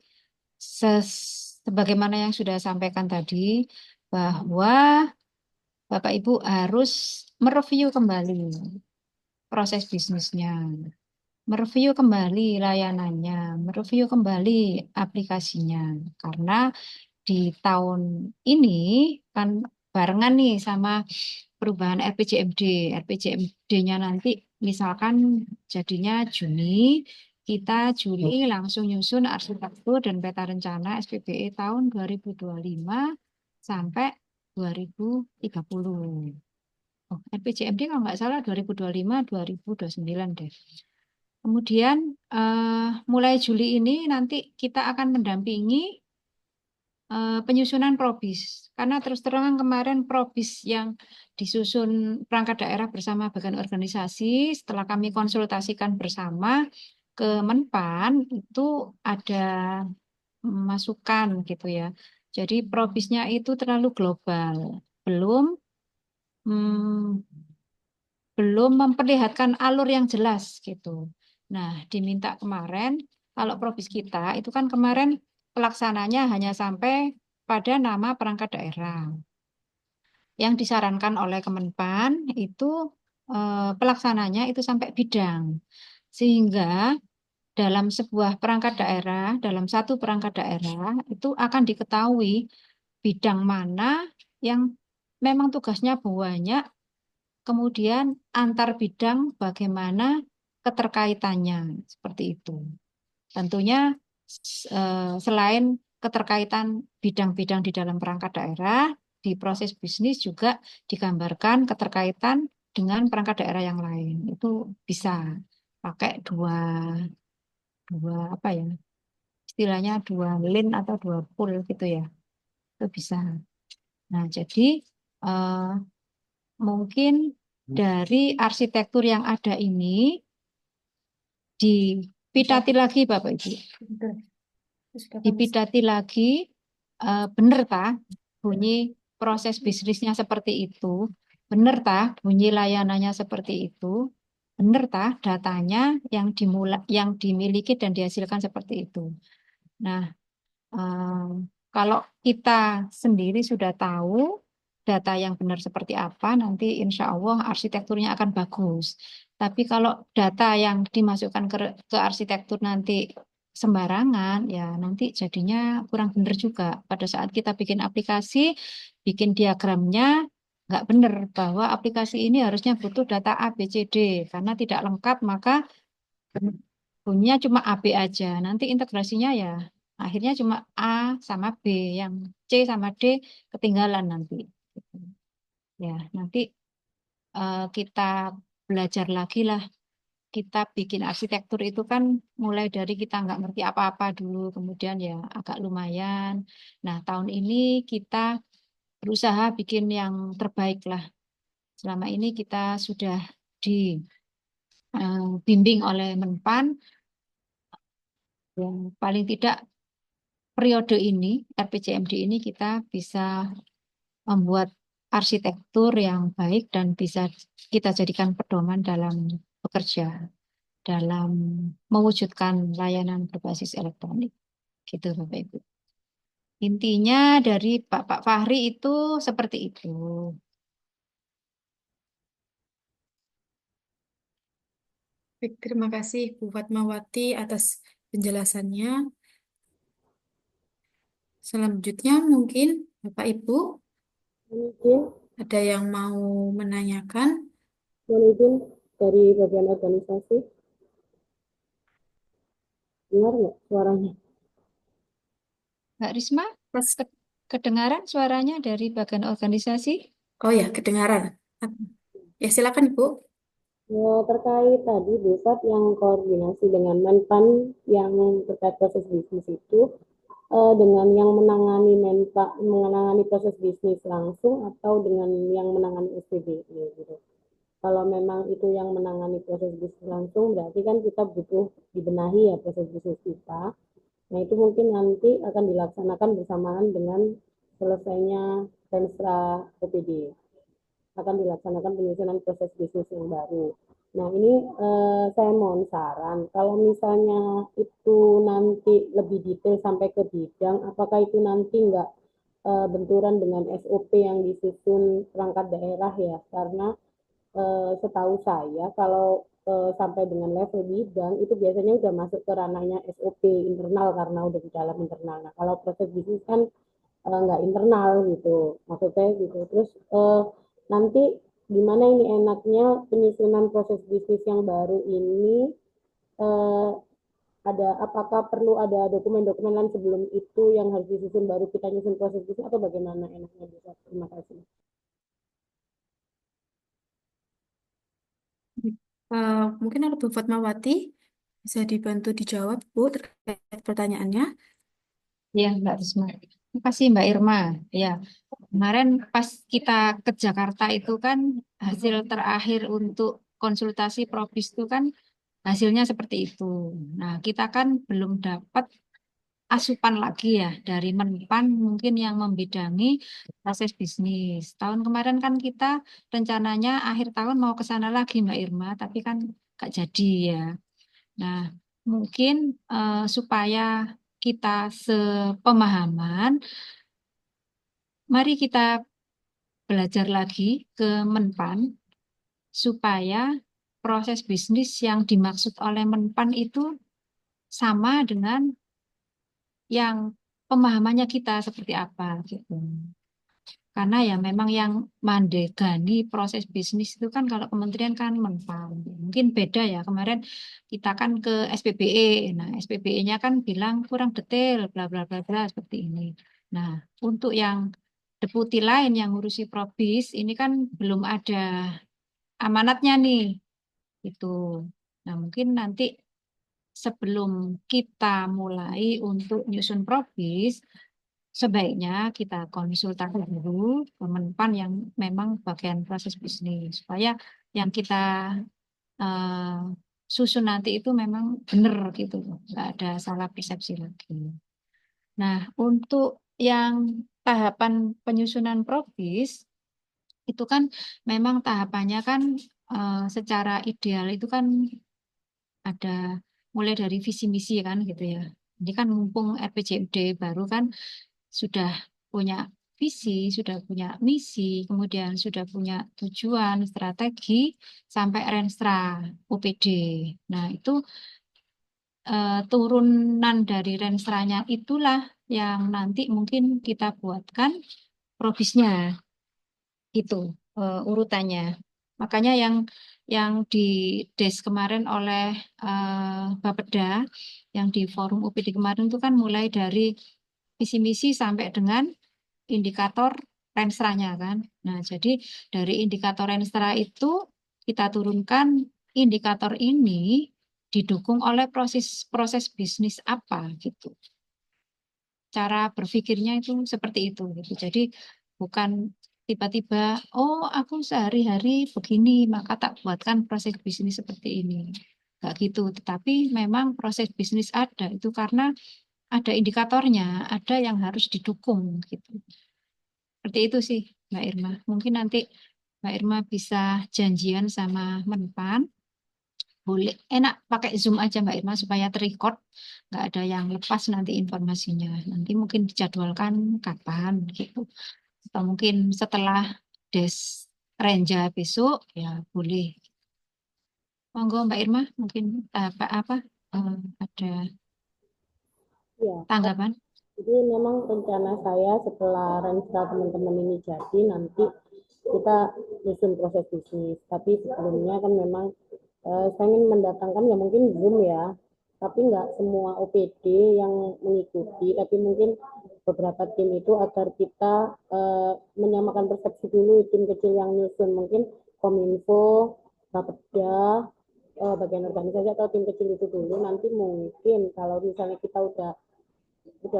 sebagaimana yang sudah sampaikan tadi, bahwa Bapak Ibu harus mereview kembali proses bisnisnya, mereview kembali layanannya, mereview kembali aplikasinya. Karena di tahun ini kan barengan nih sama perubahan RPJMD. RPJMD-nya nanti misalkan jadinya Juni, kita Juli langsung nyusun arsitektur dan peta rencana SPBE tahun 2025 sampai 2030. Oh, RPJMD kalau nggak salah 2025, 2029 deh. Kemudian mulai Juli ini nanti kita akan mendampingi penyusunan probis. Karena terus terang kemarin probis yang disusun perangkat daerah bersama bagian organisasi, setelah kami konsultasikan bersama ke Menpan, itu ada masukan gitu ya. Jadi probisnya itu terlalu global. Belum hmm, belum memperlihatkan alur yang jelas gitu. Nah, diminta kemarin, kalau probis kita itu kan kemarin pelaksananya hanya sampai pada nama perangkat daerah. Yang disarankan oleh Kemenpan itu pelaksananya itu sampai bidang. Sehingga dalam sebuah perangkat daerah, dalam satu perangkat daerah itu akan diketahui bidang mana yang memang tugasnya banyak. Kemudian antar bidang bagaimana keterkaitannya seperti itu. Tentunya selain keterkaitan bidang-bidang di dalam perangkat daerah, di proses bisnis juga digambarkan keterkaitan dengan perangkat daerah yang lain. Itu bisa pakai dua dua apa ya? Istilahnya dua lin atau dua pool gitu ya. Itu bisa. Nah, jadi eh, mungkin dari arsitektur yang ada ini dipitati lagi Bapak Ibu. Dipitati lagi bener tah bunyi proses bisnisnya seperti itu, bener tah bunyi layanannya seperti itu, bener tah datanya yang dimiliki dan dihasilkan seperti itu. Nah, kalau kita sendiri sudah tahu data yang benar seperti apa, nanti insya Allah arsitekturnya akan bagus. Tapi kalau data yang dimasukkan ke arsitektur nanti sembarangan, ya nanti jadinya kurang benar juga. Pada saat kita bikin aplikasi, bikin diagramnya, nggak benar bahwa aplikasi ini harusnya butuh data A, B, C, D. Karena tidak lengkap, maka bunyinya cuma A, B aja. Nanti integrasinya ya akhirnya cuma A sama B, yang C sama D ketinggalan nanti. Ya, nanti kita belajar lagi lah. Kita bikin arsitektur itu kan mulai dari kita nggak ngerti apa-apa dulu, kemudian ya agak lumayan. Nah, tahun ini kita berusaha bikin yang terbaik lah. Selama ini kita sudah dibimbing oleh Menpan, yang paling tidak periode ini, RPJMD ini kita bisa membuat arsitektur yang baik dan bisa kita jadikan pedoman dalam bekerja, dalam mewujudkan layanan berbasis elektronik. Gitu Bapak Ibu. Intinya dari Pak Fahri itu seperti itu. Baik, terima kasih Bu Fatmawati atas penjelasannya. Selanjutnya mungkin Bapak Ibu Mungkin, ada yang mau menanyakan. mungkin dari bagian organisasi, dengar nggak suaranya? Mbak Risma, kedengaran suaranya dari bagian organisasi? Oh ya, kedengaran. Ya, silakan Ibu. Ya, terkait tadi Desat yang koordinasi dengan Menpan yang terkait proses bisnis itu, dengan yang menangani proses bisnis langsung atau dengan yang menangani SPBE gitu. Kalau memang itu yang menangani proses bisnis langsung, berarti kan kita butuh dibenahi ya proses bisnis kita. Nah, itu mungkin nanti akan dilaksanakan bersamaan dengan selesainya Renstra OPD. Akan dilaksanakan penyusunan proses bisnis yang baru. Nah, ini saya mohon saran, kalau misalnya itu nanti lebih detail sampai ke bidang, apakah itu nanti nggak benturan dengan SOP yang disusun perangkat daerah ya? Karena setahu saya kalau sampai dengan level bidang itu biasanya udah masuk ke ranahnya SOP internal karena udah di dalam internal. Nah, kalau proses bisnis kan nggak internal gitu, maksudnya gitu. Terus nanti gimana ini enaknya penyusunan proses bisnis yang baru ini eh, ada apakah perlu ada dokumen-dokumen lain sebelum itu yang harus disusun baru kita nyusun proses bisnis atau bagaimana enaknya bisa? Terima kasih. Mungkin ada Bu Fatmawati, bisa dibantu dijawab, Bu, terkait pertanyaannya. Ya, Mbak Risma. Terima kasih Mbak Irma. Ya, kemarin pas kita ke Jakarta itu kan hasil terakhir untuk konsultasi Probis itu kan hasilnya seperti itu. Nah, kita kan belum dapat asupan lagi ya dari Menpan mungkin yang membidangi proses bisnis. Tahun kemarin kan kita rencananya akhir tahun mau ke sana lagi Mbak Irma, tapi kan gak jadi ya. Nah, mungkin supaya kita sepemahaman, mari kita belajar lagi ke Menpan supaya proses bisnis yang dimaksud oleh Menpan itu sama dengan yang pemahamannya kita seperti apa gitu. Karena ya memang yang mandegani proses bisnis itu kan kalau kementerian kan Menpan. Mungkin beda ya. Kemarin kita kan ke SPBE. Nah, SPBE-nya kan bilang kurang detail bla bla bla bla seperti ini. Nah, untuk yang deputi lain yang ngurusi Probis ini kan belum ada amanatnya nih. Itu. Nah, mungkin nanti sebelum kita mulai untuk nyusun Probis, sebaiknya kita konsultasi dulu ke Menpan yang memang bagian proses bisnis supaya yang kita eh, susun nanti itu memang benar gitu, nggak ada salah persepsi lagi. Nah, untuk yang tahapan penyusunan Probis itu kan memang tahapannya kan secara ideal itu kan ada mulai dari visi misi kan gitu ya. Jadi kan mumpung RPJMD baru kan sudah punya visi, sudah punya misi, kemudian sudah punya tujuan, strategi, sampai Renstra UPD. Nah, itu turunan dari Renstranya itulah yang nanti mungkin kita buatkan probisnya, itu urutannya. Makanya yang di DES kemarin oleh Bapeda, yang di forum UPD kemarin itu kan mulai dari visi misi sampai dengan indikator Renstra-nya kan. Nah, jadi dari indikator Renstra itu kita turunkan indikator ini didukung oleh proses bisnis apa gitu. Cara berpikirnya itu seperti itu gitu. Jadi bukan tiba-tiba, oh aku sehari-hari begini, maka tak buatkan proses bisnis seperti ini. Enggak gitu, tetapi memang proses bisnis ada itu karena ada indikatornya, ada yang harus didukung gitu. Seperti itu sih, Mbak Irma. Mungkin nanti Mbak Irma bisa janjian sama Menpan. Boleh, enak pakai Zoom aja Mbak Irma supaya terrecord. Nggak ada yang lepas nanti informasinya. Nanti mungkin dijadwalkan kapan gitu. Atau mungkin setelah Des Renja besok, ya boleh. Monggo Mbak Irma, mungkin apa ada Ya, tanggapan? jadi memang rencana saya setelah Renstra teman-teman ini jadi nanti kita nyusun proses bisnis. Tapi sebelumnya kan memang saya ingin mendatangkan ya mungkin Zoom ya, tapi nggak semua OPD yang mengikuti, tapi mungkin beberapa tim itu agar kita menyamakan persepsi dulu, tim kecil yang nyusun, mungkin Kominfo, Bapeda, bagian organisasi atau tim kecil itu dulu. Nanti mungkin kalau misalnya kita udah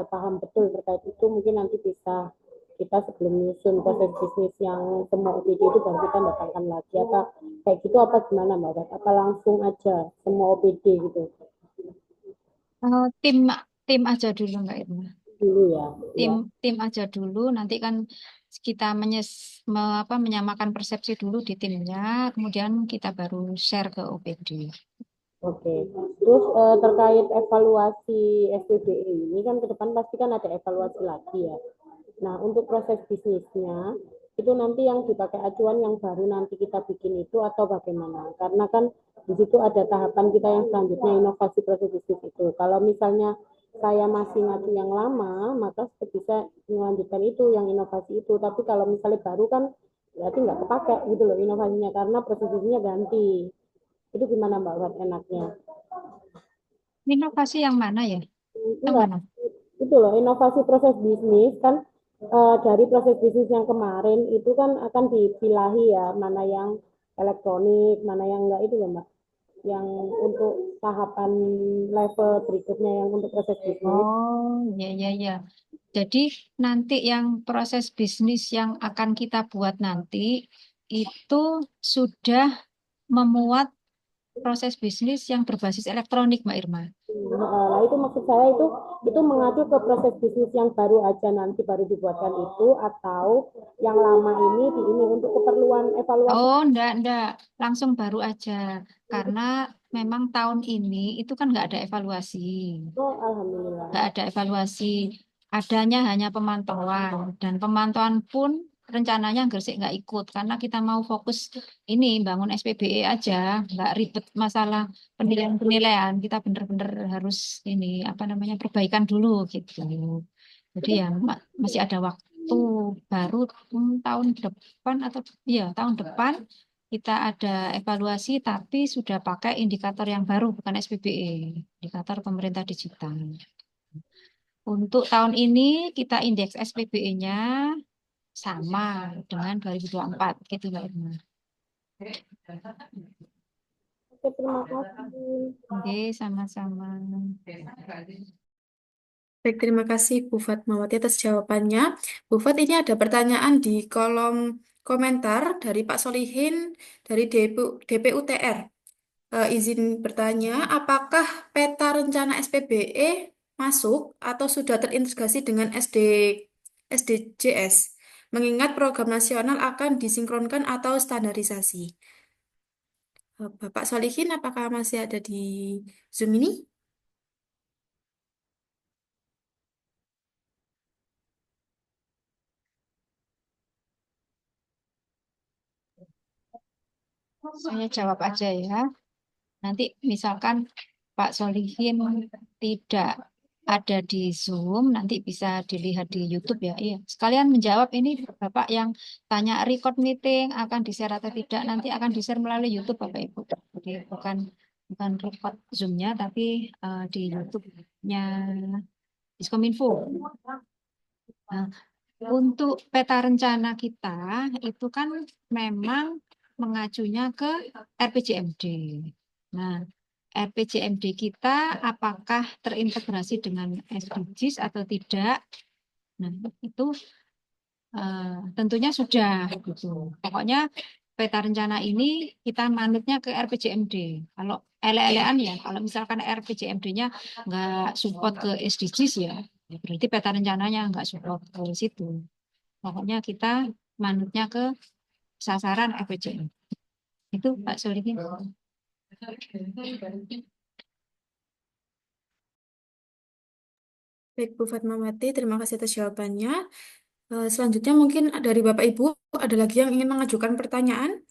paham betul terkait itu, mungkin nanti bisa kita sebelum nyusun proses bisnis yang semua OPD itu baru kita datangkan lagi apa kayak gitu apa gimana Mbak Dat? Apa langsung aja semua OPD gitu Tim tim aja dulu Mbak Irma. dulu ya? Ya, Tim aja dulu. Nanti kan kita menyamakan persepsi dulu di timnya. Kemudian kita baru share ke OPD. oke. Terus terkait evaluasi SPBE ini kan ke depan pasti kan ada evaluasi lagi ya. Nah, untuk proses bisnisnya itu nanti yang dipakai acuan yang baru nanti kita bikin itu atau bagaimana? Karena kan di situ ada tahapan kita yang selanjutnya inovasi proses bisnis itu. Kalau misalnya saya masih ngacu yang lama, maka bisa melanjutkan itu yang inovasi itu. Tapi kalau misalnya baru kan berarti nggak kepake gitu loh inovasinya karena proses bisnisnya ganti. Itu gimana Mbak Wat enaknya? Inovasi yang mana ya? Yang Enggak, mana? itu loh inovasi proses bisnis kan dari proses bisnis yang kemarin itu kan akan dipilahi ya mana yang elektronik, mana yang enggak itu ya Mbak. Yang untuk tahapan level berikutnya yang untuk proses bisnis. Oh, ya, ya, ya. Jadi nanti yang proses bisnis yang akan kita buat nanti itu sudah memuat proses bisnis yang berbasis elektronik, Mbak Irma. Nah, itu maksud saya itu mengacu ke proses bisnis yang baru aja nanti baru dibuatkan itu atau yang lama ini untuk keperluan evaluasi. Oh, enggak. Langsung baru aja. Karena memang tahun ini itu kan nggak ada evaluasi. Oh, alhamdulillah. Nggak ada evaluasi. Adanya hanya pemantauan. Dan pemantauan pun rencananya Gresik nggak ikut. Karena kita mau fokus ini bangun SPBE aja. Nggak ribet masalah penilaian-penilaian. Kita bener-bener harus ini apa namanya perbaikan dulu gitu. Jadi ya masih ada waktu baru tahun depan atau iya tahun depan kita ada evaluasi tapi sudah pakai indikator yang baru bukan SPBE, indikator pemerintah digital. Untuk tahun ini kita indeks SPBE-nya sama dengan 2024 gitu Mbak Irma. Oke, terima kasih. Oke, sama-sama. Baik, terima kasih Bu Fatmawati atas jawabannya. Bu Fat, ini ada pertanyaan di kolom komentar dari Pak Solihin dari DPUTR. Izin bertanya, apakah peta rencana SPBE masuk atau sudah terintegrasi dengan SDGs? Mengingat program nasional akan disinkronkan atau standarisasi. Bapak Solihin, apakah masih ada di Zoom ini? Saya jawab aja ya. Nanti misalkan Pak Solihin tidak ada di Zoom, nanti bisa dilihat di YouTube ya. Iya. Sekalian menjawab ini Bapak yang tanya record meeting akan di-share atau tidak, nanti akan di-share melalui YouTube Bapak Ibu. Jadi bukan bukan record Zoom-nya tapi di YouTube-nya Diskominfo. Nah, untuk peta rencana kita itu kan memang mengacunya ke RPJMD. Nah, RPJMD kita apakah terintegrasi dengan SDGs atau tidak? Nah, itu tentunya sudah gitu. Pokoknya peta rencana ini kita manutnya ke RPJMD. Kalau ele-elean ya, kalau misalkan RPJMD-nya nggak support ke SDGs ya, ya berarti peta rencananya nggak support ke situ. Pokoknya kita manutnya ke sasaran RPJMD. Itu Pak Solihin. Baik, Bu Fatmawati, terima kasih atas jawabannya. Selanjutnya mungkin dari Bapak Ibu ada lagi yang ingin mengajukan pertanyaan?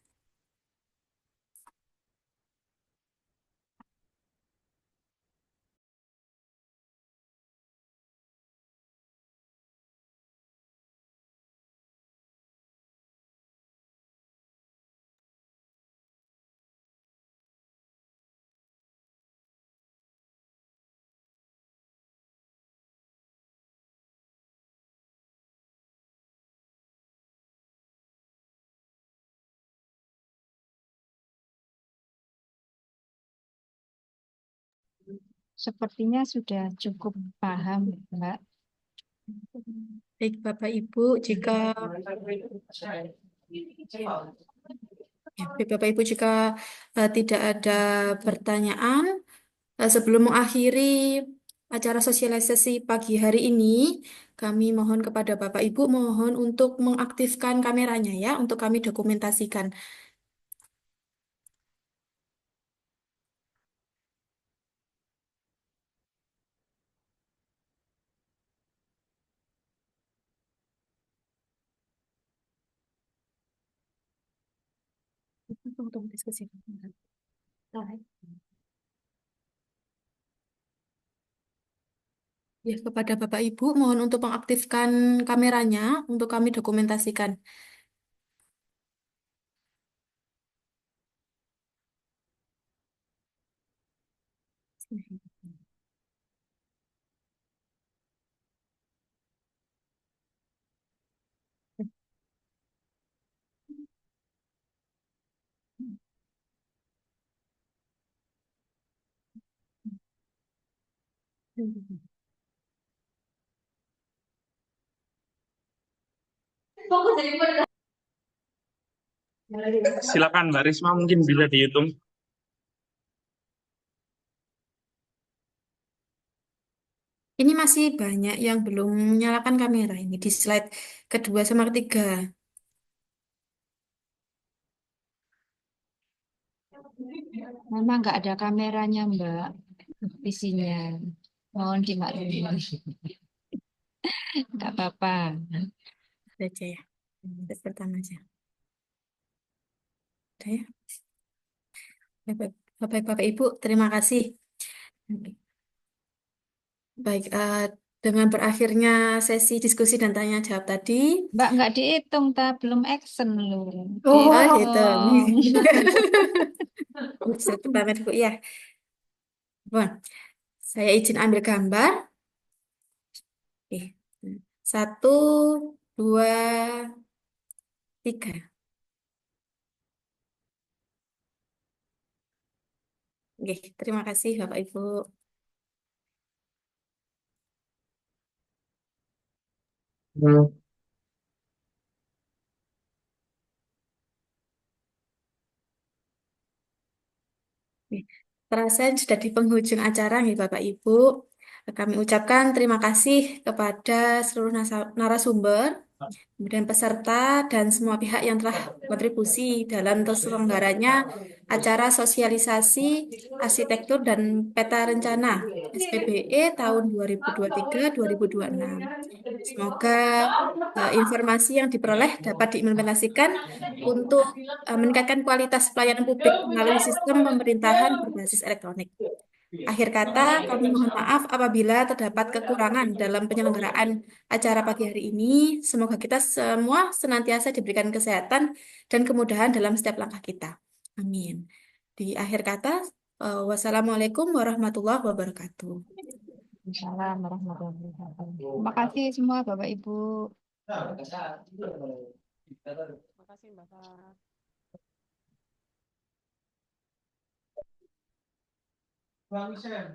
Sepertinya sudah cukup paham, Mbak. Baik, Bapak Ibu, jika tidak ada pertanyaan, sebelum mengakhiri acara sosialisasi pagi hari ini, kami mohon kepada Bapak Ibu mohon untuk mengaktifkan kameranya ya, untuk kami dokumentasikan. Tunggu diskusi. Ya, kepada Bapak Ibu, mohon untuk mengaktifkan kameranya untuk kami dokumentasikan. Silakan Mbak Risma mungkin bisa dihitung. Ini masih banyak yang belum menyalakan kamera ini di slide kedua sama ketiga. Memang nggak ada kameranya, Mbak. Isinya. Mohon dimaklumi. Nggak apa-apa. Saja ya. Slide pertama aja. Udah ya. Bapak Ibu, terima kasih. Baik, dengan berakhirnya sesi diskusi dan tanya jawab tadi. Mbak, nggak dihitung, belum action loh. Oh, gitu. Dihitung. Slide pertama dulu ya. Bon, saya izin ambil gambar. Oke. 1, 2, 3. Oke, terima kasih Bapak Ibu. Oke, terasa sudah di penghujung acara nih Bapak Ibu. Kami ucapkan terima kasih kepada seluruh narasumber, kemudian peserta dan semua pihak yang telah kontribusi dalam terselenggaranya acara sosialisasi arsitektur dan peta rencana SPBE tahun 2023-2026. Semoga informasi yang diperoleh dapat diimplementasikan untuk meningkatkan kualitas pelayanan publik melalui sistem pemerintahan berbasis elektronik. Akhir kata, kami mohon maaf apabila terdapat kekurangan dalam penyelenggaraan acara pagi hari ini. Semoga kita semua senantiasa diberikan kesehatan dan kemudahan dalam setiap langkah kita. Amin. Di akhir kata, wassalamualaikum warahmatullahi wabarakatuh. Assalamualaikum warahmatullahi wabarakatuh. Terima kasih semua Bapak Ibu. Terima kasih Bapak. Bang Sam.